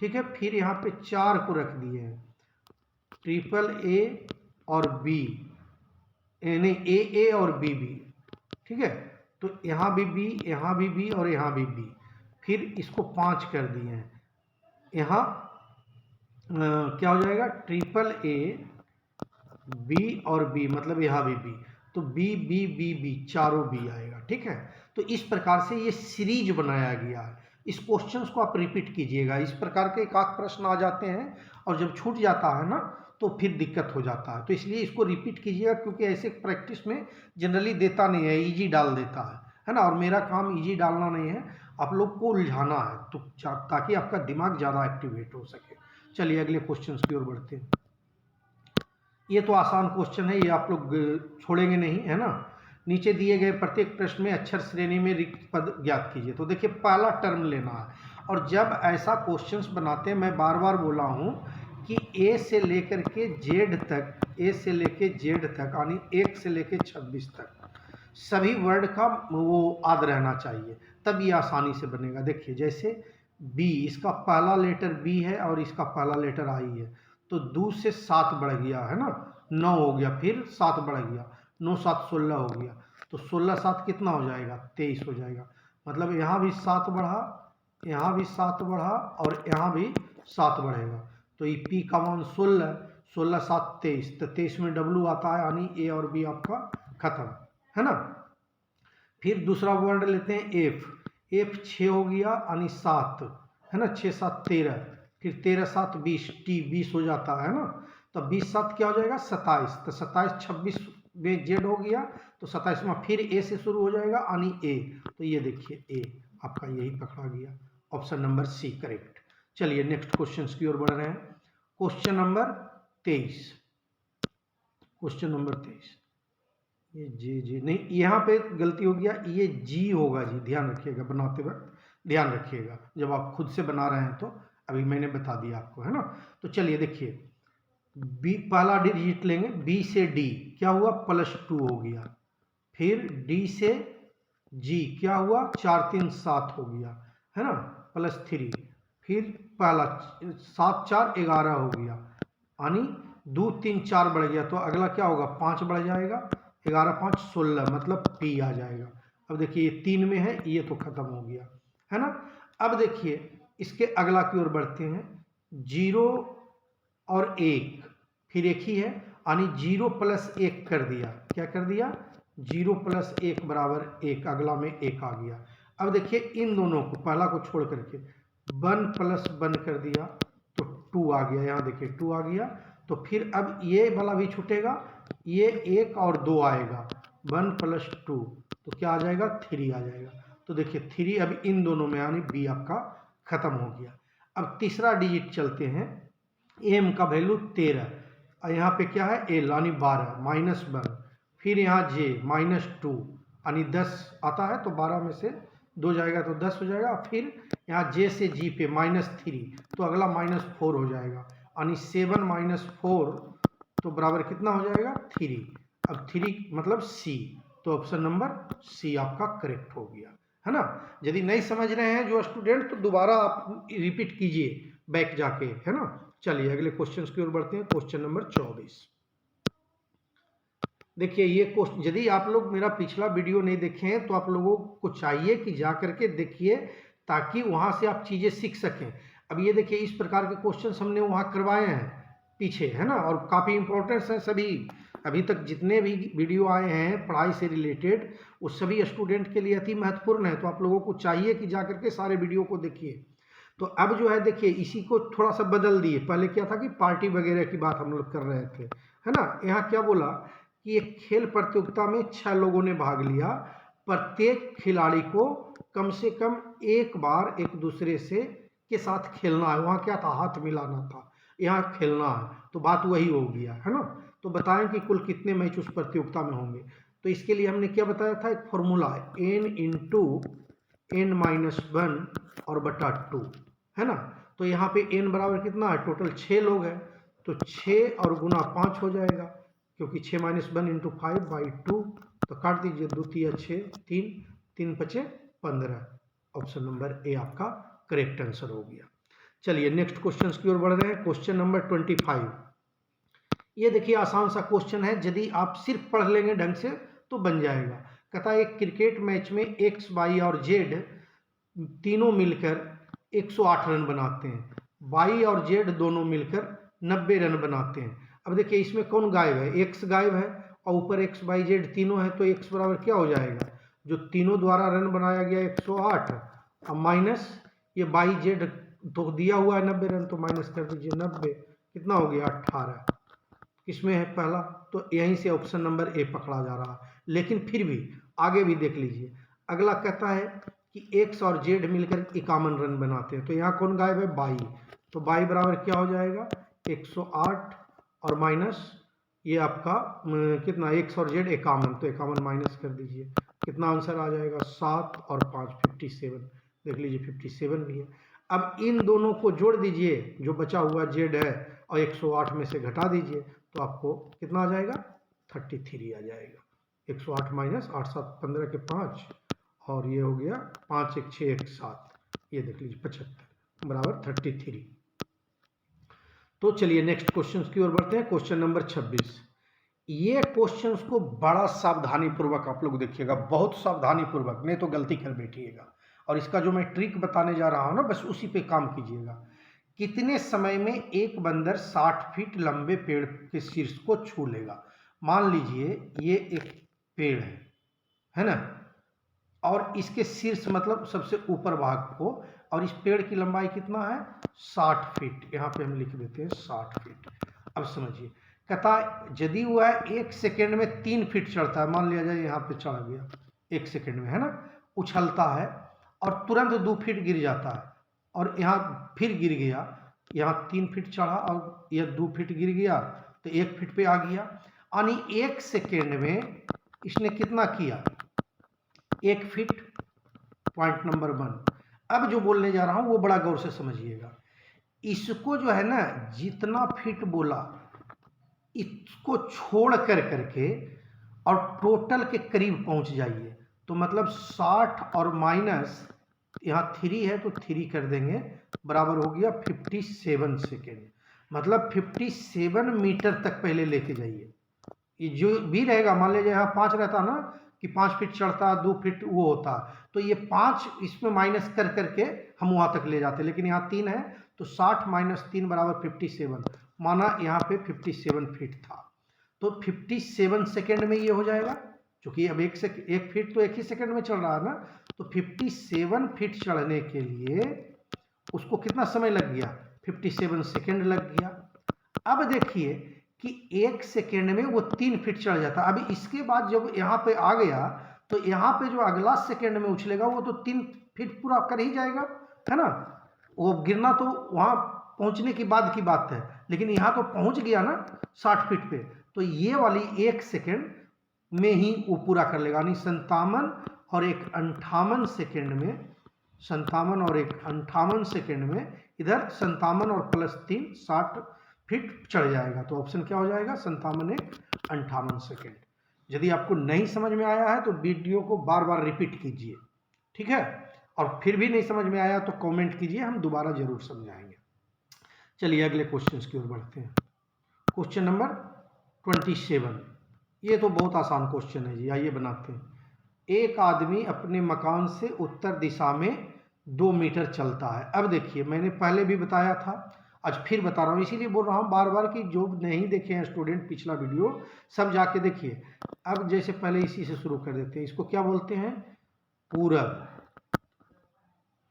ठीक है। फिर यहाँ पे 4 को रख दिए हैं, ट्रिपल ए और बी, नहीं, ए और बी, ठीक है। तो यहाँ भी बी, यहाँ भी बी और यहाँ भी बी, फिर इसको 5 कर दिए हैं। यहाँ क्या हो जाएगा, ट्रिपल ए बी और बी, मतलब यहाँ भी बी, तो बी बी बी बी, चारों बी आएगा, ठीक है। तो इस प्रकार से ये सीरीज बनाया गया है। इस क्वेश्चंस को आप रिपीट कीजिएगा, इस प्रकार के एक आध प्रश्न आ जाते हैं और जब छूट जाता है ना तो फिर दिक्कत हो जाता है। तो इसलिए इसको रिपीट कीजिएगा, क्योंकि ऐसे प्रैक्टिस में जनरली देता नहीं है, इजी डाल देता है ना। और मेरा काम इजी डालना नहीं है, आप लोग को उलझाना है, तो ताकि आपका दिमाग ज़्यादा एक्टिवेट हो सके। चलिए अगले क्वेश्चन की ओर बढ़ते हैं। ये तो आसान क्वेश्चन है, ये आप लोग छोड़ेंगे नहीं, है ना। नीचे दिए गए प्रत्येक प्रश्न में अक्षर श्रेणी में रिक्त पद ज्ञात कीजिए। तो देखिए पहला टर्म लेना है, और जब ऐसा क्वेश्चंस बनाते हैं, मैं बार बार बोला हूँ कि ए से लेकर के जेड तक, ए से लेके जेड तक, यानी 1 से लेके 26 तक सभी वर्ड का वो आद रहना चाहिए, तब ये आसानी से बनेगा। देखिए जैसे बी, इसका पहला लेटर बी है और इसका पहला लेटर आई है, तो 2 से 7 बढ़ गया, है ना, 9 हो गया, फिर 7 बढ़ गया, 9 7 16 हो गया, तो 16 7 कितना हो जाएगा, 23 हो जाएगा। मतलब यहाँ भी 7 बढ़ा, यहाँ भी 7 बढ़ा और यहाँ भी 7 बढ़ेगा, तो ये पी का मान 16, 16 7 23, तो 23 में डब्लू आता है, यानी ए और बी आपका खत्म, है ना। फिर दूसरा वर्ड लेते हैं एफ, एफ 6 हो गया, यानी 7, है ना, 6 7 13, फिर 13 7 20, टी 20 हो जाता है ना, तो 20 7 क्या हो जाएगा, 27, तो 27 26 में जेड हो गया, तो 27 में फिर ए से शुरू हो जाएगा, यानी ए, तो ये देखिए ए आपका यही पकड़ा गया, ऑप्शन नंबर सी करेक्ट। चलिए नेक्स्ट क्वेश्चन की ओर बढ़ रहे हैं। क्वेश्चन नंबर 23, क्वेश्चन नंबर 23, ये जी नहीं, यहाँ पे गलती हो गया, ये जी होगा जी, ध्यान रखिएगा, बनाते वक्त ध्यान रखिएगा, जब आप खुद से बना रहे हैं तो अभी मैंने बता दिया आपको, है ना। तो चलिए देखिए, बी पहला डिजिट लेंगे, बी से डी क्या हुआ, +2 हो गया, फिर डी से जी क्या हुआ, 4 3 7 हो गया, है ना, +3, फिर पहला 7 4 11 हो गया, यानी 2 3 4 बढ़ गया, तो अगला क्या होगा, 5 बढ़ जाएगा, 11 5 16, मतलब पी आ जाएगा। अब देखिए ये 3 में है, ये तो खत्म हो गया, है ना। अब देखिए इसके अगला की ओर बढ़ते हैं, 0 और 1, फिर एक ही है, यानी 0 + 1 कर दिया, क्या कर दिया, 0 + 1 = 1, अगला में 1 आ गया। अब देखिए इन दोनों को, पहला को छोड़ करके 1 + 1 कर दिया, तो 2 आ गया, यहाँ देखिए 2 आ गया, तो फिर अब ये वाला भी छूटेगा, ये 1 और 2 आएगा, 1 + 2, तो क्या आ जाएगा, 3 आ जाएगा। तो देखिए 3 अब इन दोनों में, यानी बी आपका खत्म हो गया। अब तीसरा डिजिट चलते हैं, एम का वैल्यू 13, और यहाँ पे क्या है, एल यानी 12, -1, फिर यहाँ जे -2, यानी 10 आता है, तो 12 में से 2 जाएगा तो 10 हो जाएगा, फिर यहाँ जे से जी पे -3, तो अगला -4 हो जाएगा, यानी 7 - 4, तो बराबर कितना हो जाएगा, 3। अब 3 मतलब सी, तो ऑप्शन नंबर सी आपका करेक्ट हो गया, है ना। यदि नहीं समझ रहे हैं जो स्टूडेंट, तो दोबारा आप रिपीट कीजिए बैक जाके, है ना। चलिए अगले क्वेश्चन की ओर बढ़ते हैं। क्वेश्चन नंबर 24, देखिए ये क्वेश्चन, यदि आप लोग मेरा पिछला वीडियो नहीं देखे हैं तो आप लोगों को चाहिए कि जा करके देखिए, ताकि वहां से आप चीजें सीख सकें। अब ये देखिए इस प्रकार के क्वेश्चन हमने वहां करवाए हैं पीछे, है ना, और काफ़ी इंपॉर्टेंट हैं सभी। अभी तक जितने भी वीडियो आए हैं पढ़ाई से रिलेटेड, वो सभी स्टूडेंट के लिए अति महत्वपूर्ण है, तो आप लोगों को चाहिए कि जा करके सारे वीडियो को देखिए। तो अब जो है देखिए इसी को थोड़ा सा बदल दिए, पहले क्या था कि पार्टी वगैरह की बात हम लोग कर रहे थे, है ना। यहाँ क्या बोला कि एक खेल प्रतियोगिता में 6 लोगों ने भाग लिया, प्रत्येक खिलाड़ी को कम से कम एक बार एक दूसरे से के साथ खेलना है। वहाँ क्या था, हाथ मिलाना था, यहाँ खेलना है, तो बात वही हो गया, है ना। तो बताएं कि कुल कितने मैच उस प्रतियोगिता में होंगे। तो इसके लिए हमने क्या बताया था, एक फॉर्मूला है, n × n-1 और बटा 2, है ना। तो यहाँ पे n बराबर कितना है, टोटल 6 लोग हैं, तो 6 और गुना 5 हो जाएगा, क्योंकि 6 - 1 × 5/2, तो काट दीजिए, 2 × 6 3, 3 × 5 15, ऑप्शन नंबर ए आपका करेक्ट आंसर हो गया। चलिए नेक्स्ट क्वेश्चन की ओर बढ़ रहे हैं। क्वेश्चन नंबर 25, ये देखिए आसान सा क्वेश्चन है, यदि आप सिर्फ पढ़ लेंगे ढंग से तो बन जाएगा। कहता है एक क्रिकेट मैच में एक्स, वाई और जेड तीनों मिलकर 108 रन बनाते हैं, वाई और जेड दोनों मिलकर 90 रन बनाते हैं। अब देखिए इसमें कौन गायब है, एक्स गायब है और ऊपर एक्स वाई जेड तीनों है, तो एक्स बराबर क्या हो जाएगा, जो तीनों द्वारा रन बनाया गया 108 और माइनस ये वाई जेड तो दिया हुआ है 90 रन, तो माइनस कर दीजिए 90, कितना हो गया 18। किसमें है पहला, तो यहीं से ऑप्शन नंबर ए पकड़ा जा रहा है। लेकिन फिर भी आगे भी देख लीजिए, अगला कहता है कि एक्स और जेड मिलकर 51 रन बनाते हैं, तो यहाँ कौन गायब है, बाई, तो बाई बराबर क्या हो जाएगा 108 और माइनस ये आपका कितना, एक्स और जेड 51, तो 51 माइनस कर दीजिए, कितना आंसर आ जाएगा 7 और 5 57, देख लीजिए 57 भी है। अब इन दोनों को जोड़ दीजिए, जो बचा हुआ जेड है और 108 में से घटा दीजिए, तो आपको कितना आ जाएगा 33 आ जाएगा। 108 माइनस 8 7 15 के 5 और ये हो गया 5 1 6 1 7, ये देख लीजिए 75 बराबर 33। तो चलिए नेक्स्ट क्वेश्चन की ओर बढ़ते हैं। Question number 26। ये क्वेश्चन को बड़ा सावधानी पूर्वक आप लोग देखिएगा, बहुत सावधानी पूर्वक, नहीं तो गलती कर बैठिएगा। और इसका जो मैं ट्रिक बताने जा रहा हूं ना, बस उसी पे काम कीजिएगा। कितने समय में एक बंदर 60 फीट लंबे पेड़ के शीर्ष को छू लेगा। मान लीजिए ये एक पेड़ है ना, और इसके शीर्ष मतलब सबसे ऊपर भाग को, और इस पेड़ की लंबाई कितना है 60 फीट, यहाँ पे हम लिख देते हैं 60 फीट। अब समझिए, कहता यदि वह 1 सेकेंड में 3 फीट चढ़ता है, मान लिया जाए यहाँ पे चढ़ गया 1 सेकेंड में, है ना, उछलता है और तुरंत 2 फीट गिर जाता है, और यहाँ फिर गिर गया, यहाँ 3 फीट चढ़ा और यह 2 फीट गिर गया, तो 1 फीट पे आ गया, यानी 1 सेकेंड में इसने कितना किया 1 फीट, पॉइंट नंबर 1। अब जो बोलने जा रहा हूं वो बड़ा गौर से समझिएगा। इसको जो है ना, जितना फीट बोला इसको छोड़ करके और टोटल के करीब पहुंच जाइए, तो मतलब 60 और माइनस यहाँ 3 है तो 3 कर देंगे, बराबर हो गया 57 सेकेंड। मतलब 57 मीटर तक पहले लेके जाइए। ये जो भी रहेगा, मान लीजिए यहाँ 5 रहता ना कि 5 फीट चढ़ता 2 फीट वो होता, तो ये 5 इसमें माइनस कर करके हम वहाँ तक ले जाते, लेकिन यहाँ 3 है तो 60 माइनस 3 बराबर 57, माना यहाँ पे 57 फीट था, तो 57 सेकेंड में ये हो जाएगा, क्योंकि अब 1 फीट तो 1 ही सेकेंड में चल रहा है ना, तो 57 फीट चढ़ने के लिए उसको कितना समय लग गया 57 सेकेंड लग गया। अब देखिए कि 1 सेकेंड में वो 3 फीट चढ़ जाता। अब इसके बाद जब यहाँ पे आ गया, तो यहाँ पे जो अगला सेकेंड में उछलेगा वो तो 3 फीट पूरा कर ही जाएगा, है ना, वो गिरना तो वहाँ पहुँचने के बाद की बात है, लेकिन यहाँ तो पहुँच गया ना 60 फीट पे, तो ये वाली 1 सेकेंड में ही वो पूरा कर लेगा, यानी 57 और 1 58 सेकेंड में, 57 और 1 58 सेकेंड में इधर 57 और प्लस 3 60 फीट चढ़ जाएगा। तो ऑप्शन क्या हो जाएगा 57 1 58 सेकेंड। यदि आपको नहीं समझ में आया है तो वीडियो को बार बार रिपीट कीजिए, ठीक है, और फिर भी नहीं समझ में आया तो कमेंट कीजिए, हम दोबारा जरूर समझाएंगे। चलिए अगले क्वेश्चन की ओर बढ़ते हैं। Question number 27। ये तो बहुत आसान क्वेश्चन है जी, आइए बनाते हैं। एक आदमी अपने मकान से उत्तर दिशा में 2 मीटर चलता है। अब देखिए, मैंने पहले भी बताया था, आज फिर बता रहा हूँ, इसीलिए बोल रहा हूँ बार बार कि जो नहीं देखे हैं स्टूडेंट पिछला वीडियो सब जाके देखिए। अब जैसे पहले इसी से शुरू कर देते हैं। इसको क्या बोलते हैं, पूरब,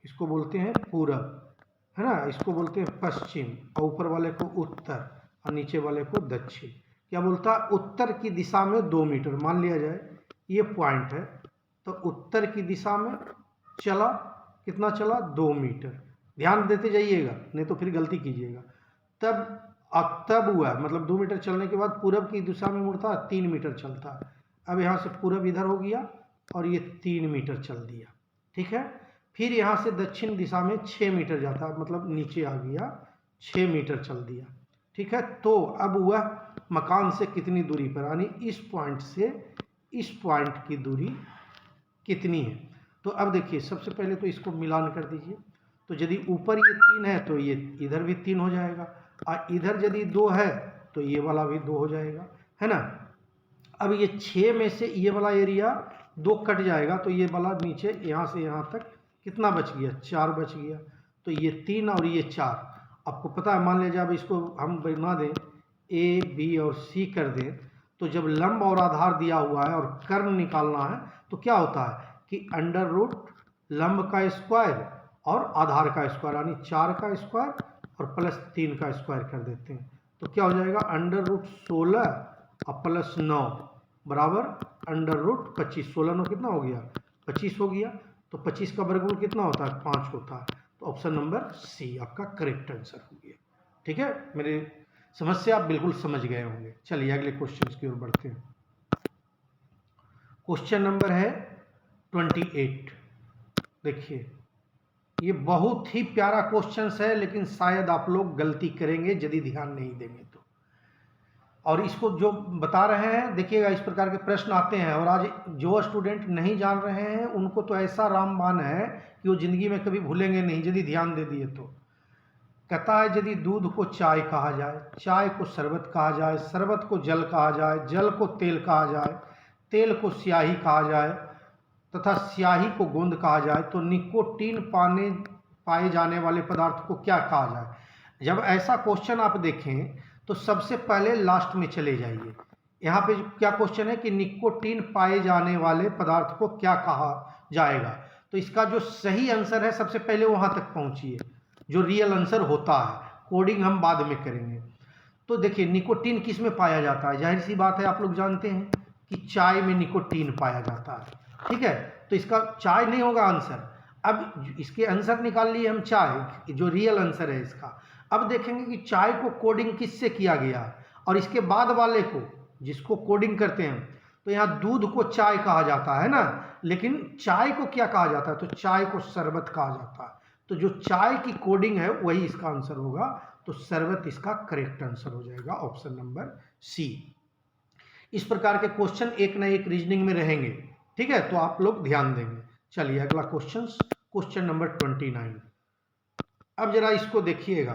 इसको बोलते हैं पूरब, है ना, इसको बोलते हैं पश्चिम, और ऊपर वाले को उत्तर और नीचे वाले को दक्षिण। क्या बोलता है, उत्तर की दिशा में 2 मीटर, मान लिया जाए ये पॉइंट है, तो उत्तर की दिशा में चला, कितना चला 2 मीटर, ध्यान देते जाइएगा नहीं तो फिर गलती कीजिएगा। तब हुआ, मतलब 2 मीटर चलने के बाद पूरब की दिशा में मुड़ता है, 3 मीटर चलता है। अब यहाँ से पूरब इधर हो गया और ये 3 मीटर चल दिया, ठीक है। फिर यहाँ से दक्षिण दिशा में 6 मीटर जाता है, मतलब नीचे आ गया 6 मीटर चल दिया, ठीक है। तो अब वह मकान से कितनी दूरी पर, यानी इस पॉइंट से इस पॉइंट की दूरी कितनी है। तो अब देखिए, सबसे पहले तो इसको मिलान कर दीजिए, तो यदि ऊपर ये 3 है तो ये इधर भी 3 हो जाएगा, और इधर यदि 2 है तो ये वाला भी 2 हो जाएगा, है ना। अब ये 6 में से ये वाला एरिया 2 कट जाएगा, तो ये वाला नीचे यहाँ से यहाँ तक कितना बच गया, 4 बच गया। तो ये 3 और ये 4, आपको पता है, मान लीजिए अब इसको हम बना दें ए बी और सी कर दें, तो जब लंब और आधार दिया हुआ है और कर्ण निकालना है तो क्या होता है कि अंडर रूट लंब का स्क्वायर और आधार का स्क्वायर, यानी 4 का स्क्वायर और प्लस 3 का स्क्वायर कर देते हैं। तो क्या हो जाएगा, अंडर रूट 16 और प्लस 9 बराबर अंडर रूट 25। 16 9 कितना हो गया, 25 हो गया। तो 25 का वर्गमूल कितना होता है, 5 होता है। तो ऑप्शन नंबर सी आपका करेक्ट आंसर हो गया। ठीक है, मेरी समस्या आप बिल्कुल समझ गए होंगे। चलिए अगले क्वेश्चन की ओर बढ़ते हैं। क्वेश्चन नंबर है 28। देखिए, ये बहुत ही प्यारा क्वेश्चन है, लेकिन शायद आप लोग गलती करेंगे यदि ध्यान नहीं देंगे तो। और इसको जो बता रहे हैं, देखिएगा, इस प्रकार के प्रश्न आते हैं, और आज जो स्टूडेंट नहीं जान रहे हैं उनको तो ऐसा रामबाण है कि वो जिंदगी में कभी भूलेंगे नहीं यदि ध्यान दे दिए तो। कहता है यदि दूध को चाय कहा जाए, चाय को शरबत कहा जाए, शरबत को जल कहा जाए, जल को तेल कहा जाए, तेल को स्याही कहा जाए तथा स्याही को गोंद कहा जाए, तो निकोटीन पाए जाने वाले पदार्थ को क्या कहा जाए। जब ऐसा क्वेश्चन आप देखें तो सबसे पहले लास्ट में चले जाइए। यहाँ पे क्या क्वेश्चन है कि निकोटीन पाए जाने वाले पदार्थ को क्या कहा जाएगा, तो इसका जो सही आंसर है सबसे पहले वहाँ तक पहुँचिए, जो रियल आंसर होता है। कोडिंग हम बाद में करेंगे। तो देखिए, निकोटीन किस में पाया जाता है, जाहिर सी बात है आप लोग जानते हैं कि चाय में निकोटीन पाया जाता है। ठीक है, तो इसका चाय नहीं होगा आंसर। अब इसके आंसर निकाल लिए हम चाय, जो रियल आंसर है इसका। अब देखेंगे कि चाय को कोडिंग किससे किया गया, और इसके बाद वाले को जिसको कोडिंग करते हैं, तो यहाँ दूध को चाय कहा जाता है ना, लेकिन चाय को क्या कहा जाता है, तो चाय को शरबत कहा जाता है। तो जो चाय की कोडिंग है वही इसका आंसर होगा, तो शरबत इसका करेक्ट आंसर हो जाएगा, ऑप्शन नंबर सी। इस प्रकार के क्वेश्चन एक न एक रीजनिंग में रहेंगे। ठीक है, तो आप लोग ध्यान देंगे। चलिए अगला क्वेश्चन नंबर 29। अब जरा इसको देखिएगा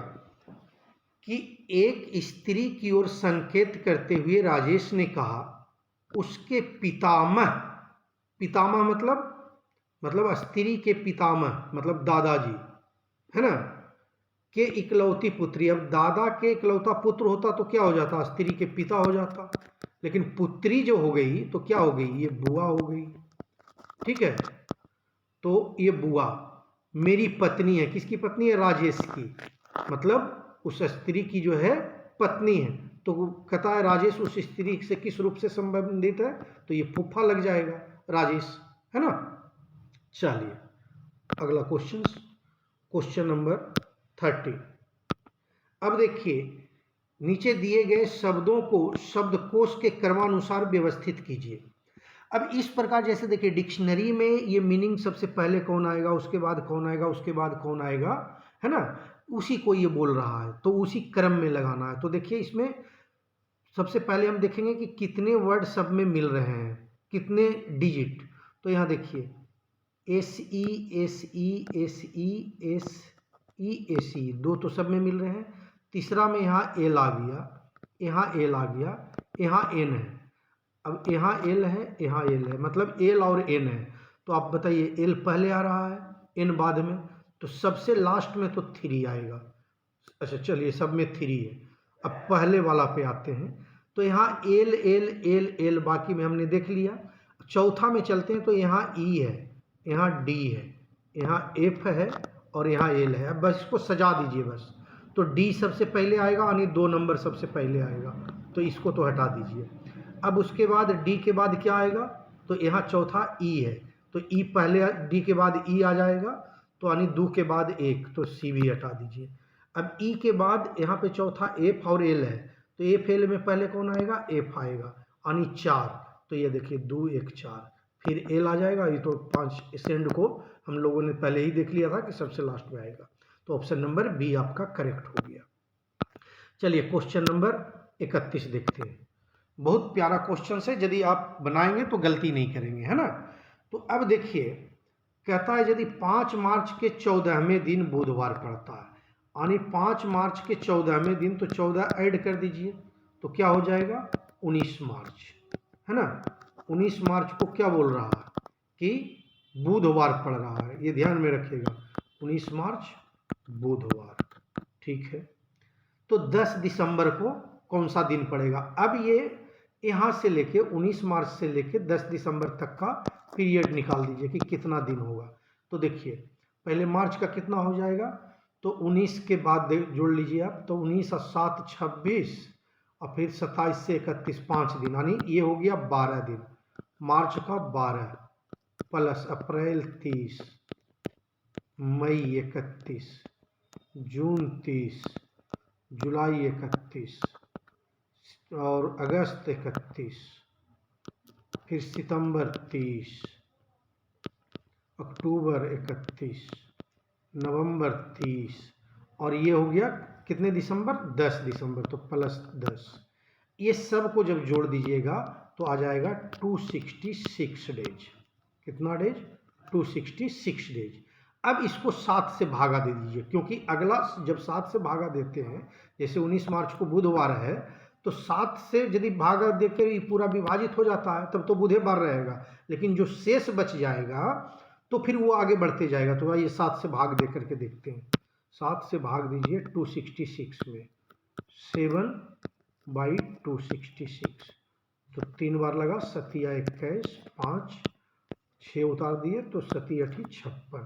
कि एक स्त्री की ओर संकेत करते हुए राजेश ने कहा, उसके पितामह, पितामह मतलब स्त्री के पितामह मतलब दादाजी, है ना, के इकलौती पुत्री। अब दादा के इकलौता पुत्र होता तो क्या हो जाता, स्त्री के पिता हो जाता, लेकिन पुत्री जो हो गई तो क्या हो गई, ये बुआ हो गई। ठीक है, तो ये बुआ मेरी पत्नी है, किसकी पत्नी है, राजेश की, मतलब उस स्त्री की जो है पत्नी है। तो कहता है राजेश उस स्त्री से किस रूप से संबंधित है, तो ये फूफा लग जाएगा राजेश, है ना। चलिए अगला क्वेश्चन नंबर 30। अब देखिए, नीचे दिए गए शब्दों को शब्दकोश के क्रमानुसार व्यवस्थित कीजिए। अब इस प्रकार, जैसे देखिए डिक्शनरी में ये मीनिंग सबसे पहले कौन आएगा, उसके बाद कौन आएगा, उसके बाद कौन आएगा, है ना, उसी को ये बोल रहा है, तो उसी क्रम में लगाना है। तो देखिए इसमें सबसे पहले हम देखेंगे कि कितने वर्ड सब में मिल रहे हैं, कितने डिजिट। तो यहाँ देखिए SE दो तो सब में मिल रहे हैं। तीसरा में यहाँ एल आ गया, यहाँ एल आ गया, यहाँ एन है। अब यहाँ एल है, यहाँ एल है, मतलब एल और एन है। तो आप बताइए, एल पहले आ रहा है, एन बाद में, तो सबसे लास्ट में तो 3 आएगा। अच्छा चलिए, सब में 3 है। अब पहले वाला पे आते हैं, तो यहाँ एल एल एल एल बाकी में हमने देख लिया। चौथा में चलते हैं, तो यहाँ ई है, यहाँ डी है, यहाँ एफ है और यहाँ एल है। अब बस इसको सजा दीजिए बस। तो डी सबसे पहले आएगा, यानी 2 नंबर सबसे पहले आएगा, तो इसको तो हटा दीजिए। अब उसके बाद डी के बाद क्या आएगा, तो यहाँ चौथा ई है, तो ई पहले, डी के बाद ई आ जाएगा, तो यानी 2 के बाद 1, तो सी भी हटा दीजिए। अब ई के बाद यहाँ पे चौथा एफ और एल है, तो एफ एल में पहले कौन आएगा, एफ आएगा, यानी 4। तो ये देखिए 2 1 4, फिर एल आ जाएगा। ये तो 5 सेंड को हम लोगों ने पहले ही देख लिया था कि सबसे लास्ट में आएगा, तो ऑप्शन नंबर बी आपका करेक्ट हो गया। चलिए क्वेश्चन नंबर 31 देखते हैं। बहुत प्यारा क्वेश्चन है, यदि आप बनाएंगे तो गलती नहीं करेंगे, है ना। तो अब देखिए, कहता है यदि 5 मार्च के 14वें दिन बुधवार पड़ता है, यानी 5 मार्च के 14वें दिन, तो 14 ऐड कर दीजिए, तो क्या हो जाएगा 19 मार्च, है ना। 19 मार्च को क्या बोल रहा है कि बुधवार पड़ रहा है, ये ध्यान में रखिएगा, 19 मार्च बुधवार, ठीक है। तो 10 दिसंबर को कौन सा दिन पड़ेगा? अब ये यहाँ से लेके 19 मार्च से लेके 10 दिसंबर तक का पीरियड निकाल दीजिए कि कितना दिन होगा। तो देखिए पहले मार्च का कितना हो जाएगा, तो 19 के बाद जोड़ लीजिए आप, तो 19 और 7 26 और फिर 27 से 31 5 दिन, यानी ये हो गया 12 दिन। मार्च का 12 प्लस अप्रैल 30, मई 31, जून 30, जुलाई 31 और अगस्त 31, फिर सितंबर 30, अक्टूबर 31, नवंबर 30 और ये हो गया कितने दिसंबर? 10 दिसंबर, तो प्लस 10। ये सब को जब जोड़ दीजिएगा तो आ जाएगा 266 डेज। कितना डेज? 266 डेज। अब इसको 7 से भागा दे दीजिए, क्योंकि अगला जब 7 से भागा देते हैं, जैसे 19 मार्च को बुधवार है, तो 7 से यदि भागा देकर ये पूरा विभाजित हो जाता है तब तो बुधवार रहेगा, लेकिन जो शेष बच जाएगा तो फिर वो आगे बढ़ते जाएगा। तो ये 7 से भाग दे करके देखते हैं। 7 से भाग दीजिए 266 में, 7/266, तो 3 बार लगा, 7 या 21, 5 6 उतार दिए तो 7 8 56।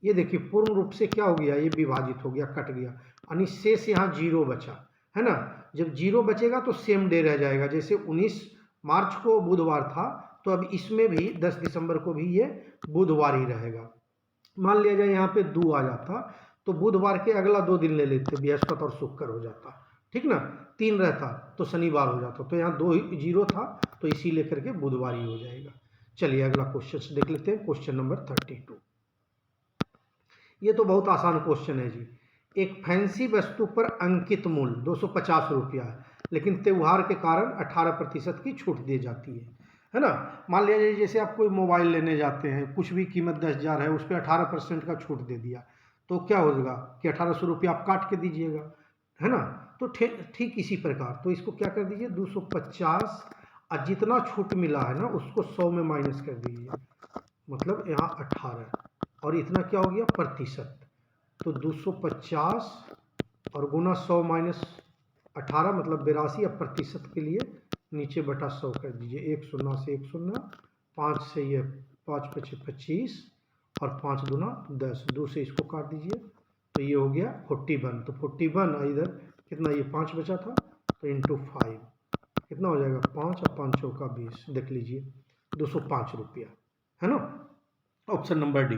ये देखिए पूर्ण रूप से क्या हो गया, ये विभाजित हो गया, कट गया, यानी शेष यहाँ 0 बचा, है ना। जब 0 बचेगा तो सेम डे रह जाएगा। जैसे 19 मार्च को बुधवार था, तो अब इसमें भी 10 दिसंबर को भी ये बुधवार ही रहेगा। मान लिया जाए यहाँ पे 2 आ जाता, तो बुधवार के अगला 2 दिन ले लेते, बृहस्पति और शुक्र हो जाता, ठीक ना। 3 रहता तो शनिवार हो जाता, तो यहाँ 2 0 था, तो इसी लेकर के बुधवार ही हो जाएगा। चलिए अगला क्वेश्चन देख लेते हैं, क्वेश्चन नंबर 32। ये तो बहुत आसान क्वेश्चन है जी। एक फैंसी वस्तु पर अंकित मूल्य 250 रुपया है, लेकिन त्यौहार के कारण 18% की छूट दी जाती है ना। मान लीजिए जैसे आप कोई मोबाइल लेने जाते हैं, कुछ भी कीमत 10,000 है, उस पर 18% का छूट दे दिया, तो क्या होगा कि 1800 रुपया आप काट के दीजिएगा, है ना। तो ठीक इसी प्रकार, तो इसको क्या कर दीजिए 250 और जितना छूट मिला है ना उसको 100 में माइनस कर दीजिए, मतलब यहाँ 18 और इतना क्या हो गया प्रतिशत, तो 250 और गुना 100 माइनस 18 मतलब 82, अब प्रतिशत के लिए नीचे बटा 100 कर दीजिए, 1 शून्य से 1 शून्य, 5 से ये 5 पचे 25 और 5 दूना 10, 2 से इसको काट दीजिए, तो ये हो गया 41। तो 41 इधर कितना, ये 5 बचा था, तो इंटू 5 कितना हो जाएगा 5 और 5 चौका 20, देख लीजिए 205 रुपया, है ना। Option number D.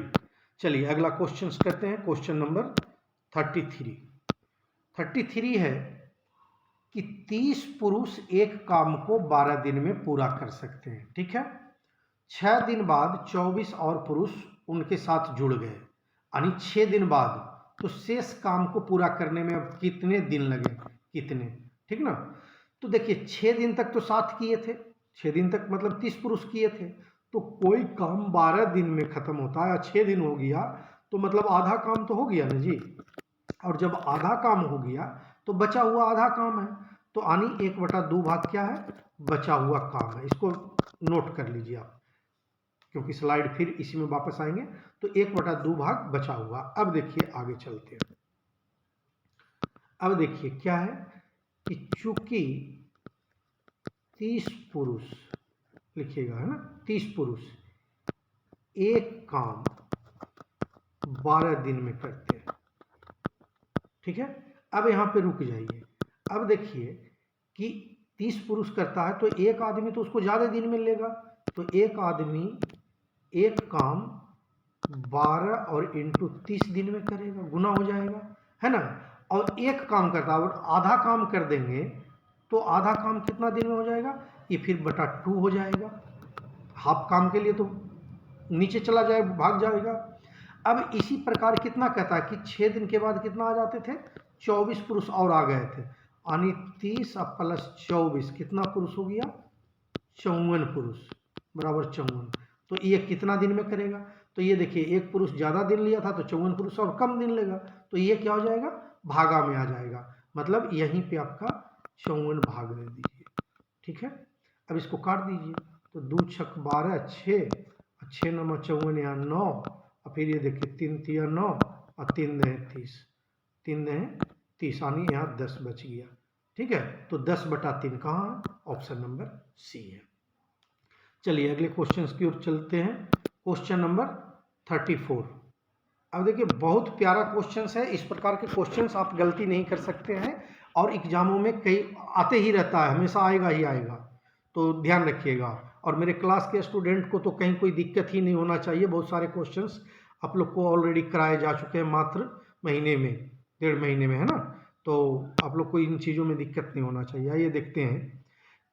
चलिए अगला क्वेश्चन करते हैं, क्वेश्चन नंबर 33 है कि 30 पुरुष एक काम को 12 दिन में पूरा कर सकते हैं, ठीक है। 6 दिन बाद 24 और पुरुष उनके साथ जुड़ गए, यानी 6 दिन बाद, तो शेष काम को पूरा करने में अब कितने दिन लगे, कितने, ठीक ना। तो देखिए 6 दिन तक तो साथ किए थे, 6 दिन तक मतलब 30 पुरुष किए थे, तो कोई काम 12 दिन में खत्म होता है, 6 दिन हो गया तो मतलब आधा काम तो हो गया ना जी। और जब आधा काम हो गया तो बचा हुआ आधा काम है, तो यानी 1/2 भाग क्या है, बचा हुआ काम है। इसको नोट कर लीजिए आप, क्योंकि स्लाइड फिर इसी में वापस आएंगे, तो 1/2 भाग बचा हुआ। अब देखिए आगे चलते हैं। अब देखिए क्या है कि चूंकि 30 पुरुष लिखिएगा, है ना, 30 पुरुष एक काम 12 दिन में करते हैं, ठीक है। अब यहाँ पे रुक जाइए। अब देखिए कि 30 पुरुष करता है, तो एक आदमी तो उसको ज़्यादा दिन में लेगा, तो एक आदमी एक काम 12 और इंटू 30 दिन में करेगा, गुना हो जाएगा, है ना। और एक काम करता है, और आधा काम कर देंगे तो आधा काम कितना दिन में हो जाएगा, ये फिर बटा 2 हो जाएगा। हाफ काम के लिए तो नीचे चला जाए, भाग जाएगा। अब इसी प्रकार कितना कहता है कि 6 दिन के बाद कितना आ जाते थे, 24 पुरुष और आ गए थे, यानी 30 प्लस 24 कितना पुरुष हो गया, 54 पुरुष बराबर 54। तो ये कितना दिन में करेगा, तो ये देखिए एक पुरुष ज़्यादा दिन लिया था तो 54 पुरुष और कम दिन लेगा, तो ये क्या हो जाएगा, भागा में आ जाएगा। मतलब यहीं पे आपका 54 भाग दे दीजिए, ठीक है। अब इसको काट दीजिए, तो 2 छक 12, 6, 6 9 54, यहाँ 9, और फिर ये देखिए 3 तिया 9 और 3 दे 30, 3 दे 30, यानी यहाँ 10 बच गया, ठीक है। तो 10/3 कहाँ है? ऑप्शन नंबर सी है। चलिए अगले क्वेश्चन की ओर चलते हैं। Question number 34। अब देखिए बहुत प्यारा क्वेश्चन है, इस प्रकार के क्वेश्चंस आप गलती नहीं कर सकते हैं और एग्जामों में कई आते ही रहता है, हमेशा आएगा ही आएगा, तो ध्यान रखिएगा। और मेरे क्लास के स्टूडेंट को तो कहीं कोई दिक्कत ही नहीं होना चाहिए। बहुत सारे क्वेश्चंस आप लोग को ऑलरेडी कराए जा चुके हैं, मात्र महीने में, 1.5 महीने में, है ना। तो आप लोग को इन चीज़ों में दिक्कत नहीं होना चाहिए। आइए देखते हैं।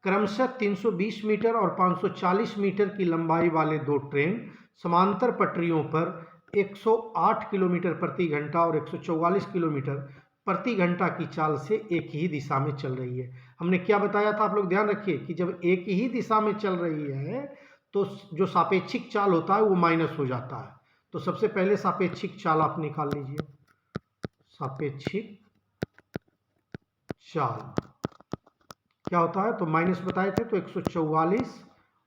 क्रमशः 320 मीटर और 540 मीटर की लंबाई वाले 2 ट्रेन समांतर पटरियों पर 108 किलोमीटर प्रति घंटा और 144 किलोमीटर प्रति घंटा की चाल से एक ही दिशा में चल रही है। हमने क्या बताया था, आप लोग ध्यान रखिए कि जब एक ही दिशा में चल रही है तो जो सापेक्षिक चाल होता है वो माइनस हो जाता है। तो सबसे पहले सापेक्षिक चाल आप निकाल लीजिए। सापेक्षिक चाल क्या होता है, तो माइनस बताए थे, तो 144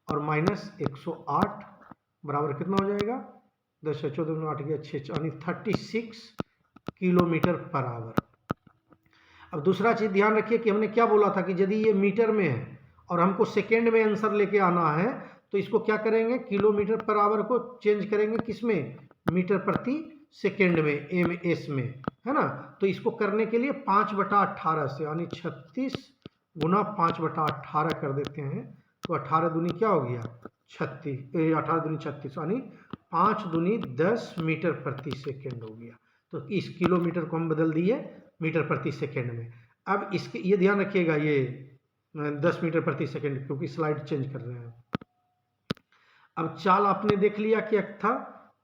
और माइनस 108 बराबर कितना हो जाएगा, 10 14 8 गया 6, यानी 36 किलोमीटर पर आवर। अब दूसरा चीज़ ध्यान रखिए कि हमने क्या बोला था कि यदि ये मीटर में है और हमको सेकेंड में आंसर लेके आना है तो इसको क्या करेंगे, किलोमीटर पर आवर को चेंज करेंगे किस में, मीटर प्रति सेकेंड में, MS में, है ना। तो इसको करने के लिए 5/18 से, यानी 36 गुना 5/18 कर देते हैं, तो 18 दूनी क्या हो गया 36, 18 दूनी 36, यानी 5 दूनी 10 मीटर प्रति सेकेंड हो गया। तो इस किलोमीटर को हम बदल दिए मीटर प्रति सेकेंड में। अब इसके ये ध्यान रखिएगा, ये 10 मीटर प्रति सेकेंड, क्योंकि स्लाइड चेंज कर रहे हैं। अब चाल आपने देख लिया क्या था,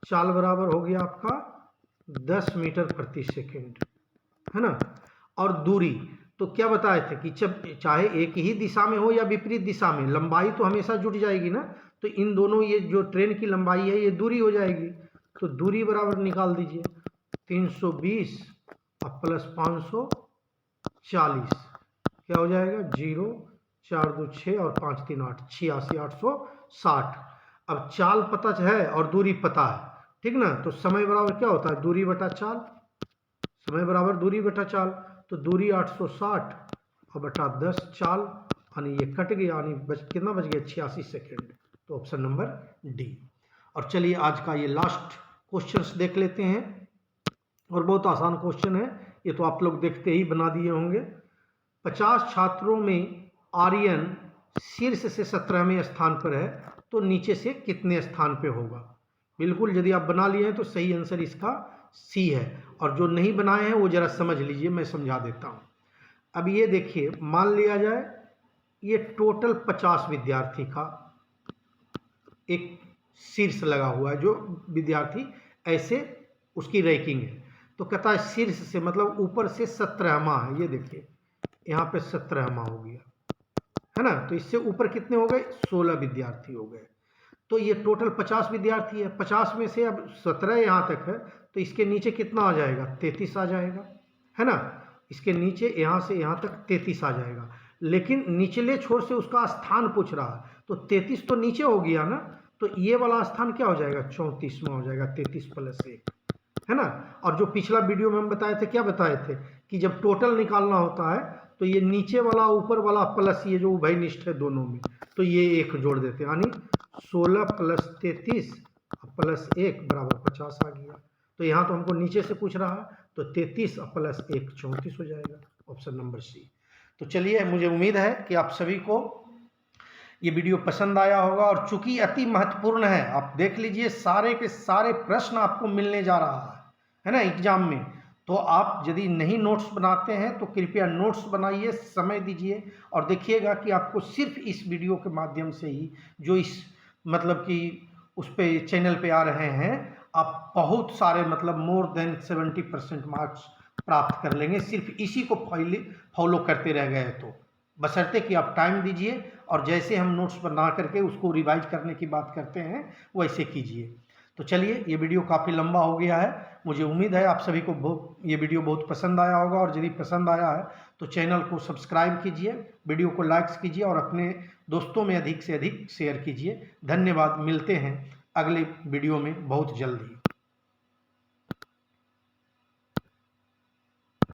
चाल बराबर हो गया आपका 10 मीटर प्रति सेकेंड, है ना। और दूरी तो क्या बताए थे कि जब चाहे एक ही दिशा में हो या विपरीत दिशा में, लंबाई तो हमेशा जुट जाएगी ना। तो इन दोनों, ये जो ट्रेन की लंबाई है ये दूरी हो जाएगी। तो दूरी बराबर निकाल दीजिए, 320 और प्लस 540 क्या हो जाएगा, 0 4 2 6 और 5 3 8, 86 860। अब चाल पता है और दूरी पता है, ठीक ना। तो समय बराबर क्या होता है, दूरी बटा चाल, समय बराबर दूरी बटा चाल। तो दूरी 860 और बटा 10 चाल, यानी ये कट गया, यानी कितना बच गया 86 सेकेंड। तो ऑप्शन नंबर डी। और चलिए आज का ये लास्ट क्वेश्चंस देख लेते हैं, और बहुत आसान क्वेश्चन है ये, तो आप लोग देखते ही बना दिए होंगे। 50 छात्रों में आर्यन शीर्ष से 17वें स्थान पर है, तो नीचे से कितने स्थान पे होगा। बिल्कुल, यदि आप बना लिए हैं तो सही आंसर इसका सी है, और जो नहीं बनाए हैं वो जरा समझ लीजिए, मैं समझा देता हूँ। अब ये देखिए, मान लिया जाए ये टोटल 50 विद्यार्थी का एक शीर्ष लगा हुआ है, जो विद्यार्थी ऐसे उसकी रैंकिंग है। तो कहता है शीर्ष से मतलब ऊपर से 17वां है, ये देखिए यहाँ पे 17वां हो गया, है ना। तो इससे ऊपर कितने हो गए, 16 विद्यार्थी हो गए। तो ये टोटल 50 विद्यार्थी है, 50 में से अब 17 यहाँ तक है, तो इसके नीचे कितना आ जाएगा, 33 आ जाएगा, है ना। इसके नीचे यहाँ से यहाँ तक 33 आ जाएगा, लेकिन निचले छोर से उसका स्थान पूछ रहा है, तो 33 तो नीचे हो गया ना, तो ये वाला स्थान क्या हो जाएगा, 34वां हो जाएगा, 33 + 1, है ना। और जो पिछला वीडियो में हम बताए थे, क्या बताए थे कि जब टोटल निकालना होता है तो ये नीचे वाला ऊपर वाला प्लस ये जो उभयनिष्ठ है दोनों में, तो ये 1 जोड़ देते हैं, यानी 16 + 33 + 1 बराबर 50 आ गया। तो यहाँ तो हमको नीचे से पूछ रहा है, तो 33 + 1 34 हो जाएगा, ऑप्शन नंबर सी। तो चलिए, मुझे उम्मीद है कि आप सभी को ये वीडियो पसंद आया होगा, और चूंकि अति महत्वपूर्ण है, आप देख लीजिए सारे के सारे प्रश्न आपको मिलने जा रहा है ना एग्जाम में। तो आप यदि नहीं नोट्स बनाते हैं तो कृपया नोट्स बनाइए, समय दीजिए, और देखिएगा कि आपको सिर्फ इस वीडियो के माध्यम से ही, जो इस मतलब कि उस पे चैनल पे आ रहे हैं, आप बहुत सारे मतलब मोर देन 70% मार्क्स प्राप्त कर लेंगे, सिर्फ इसी को फॉलो करते रह गए तो। बशर्ते कि आप टाइम दीजिए, और जैसे हम नोट्स बना करके उसको रिवाइज करने की बात करते हैं वैसे कीजिए। तो चलिए, ये वीडियो काफ़ी लंबा हो गया है। मुझे उम्मीद है आप सभी को ये वीडियो बहुत पसंद आया होगा, और यदि पसंद आया है तो चैनल को सब्सक्राइब कीजिए, वीडियो को लाइक्स कीजिए और अपने दोस्तों में अधिक से अधिक शेयर कीजिए। धन्यवाद। मिलते हैं अगले वीडियो में बहुत जल्दी।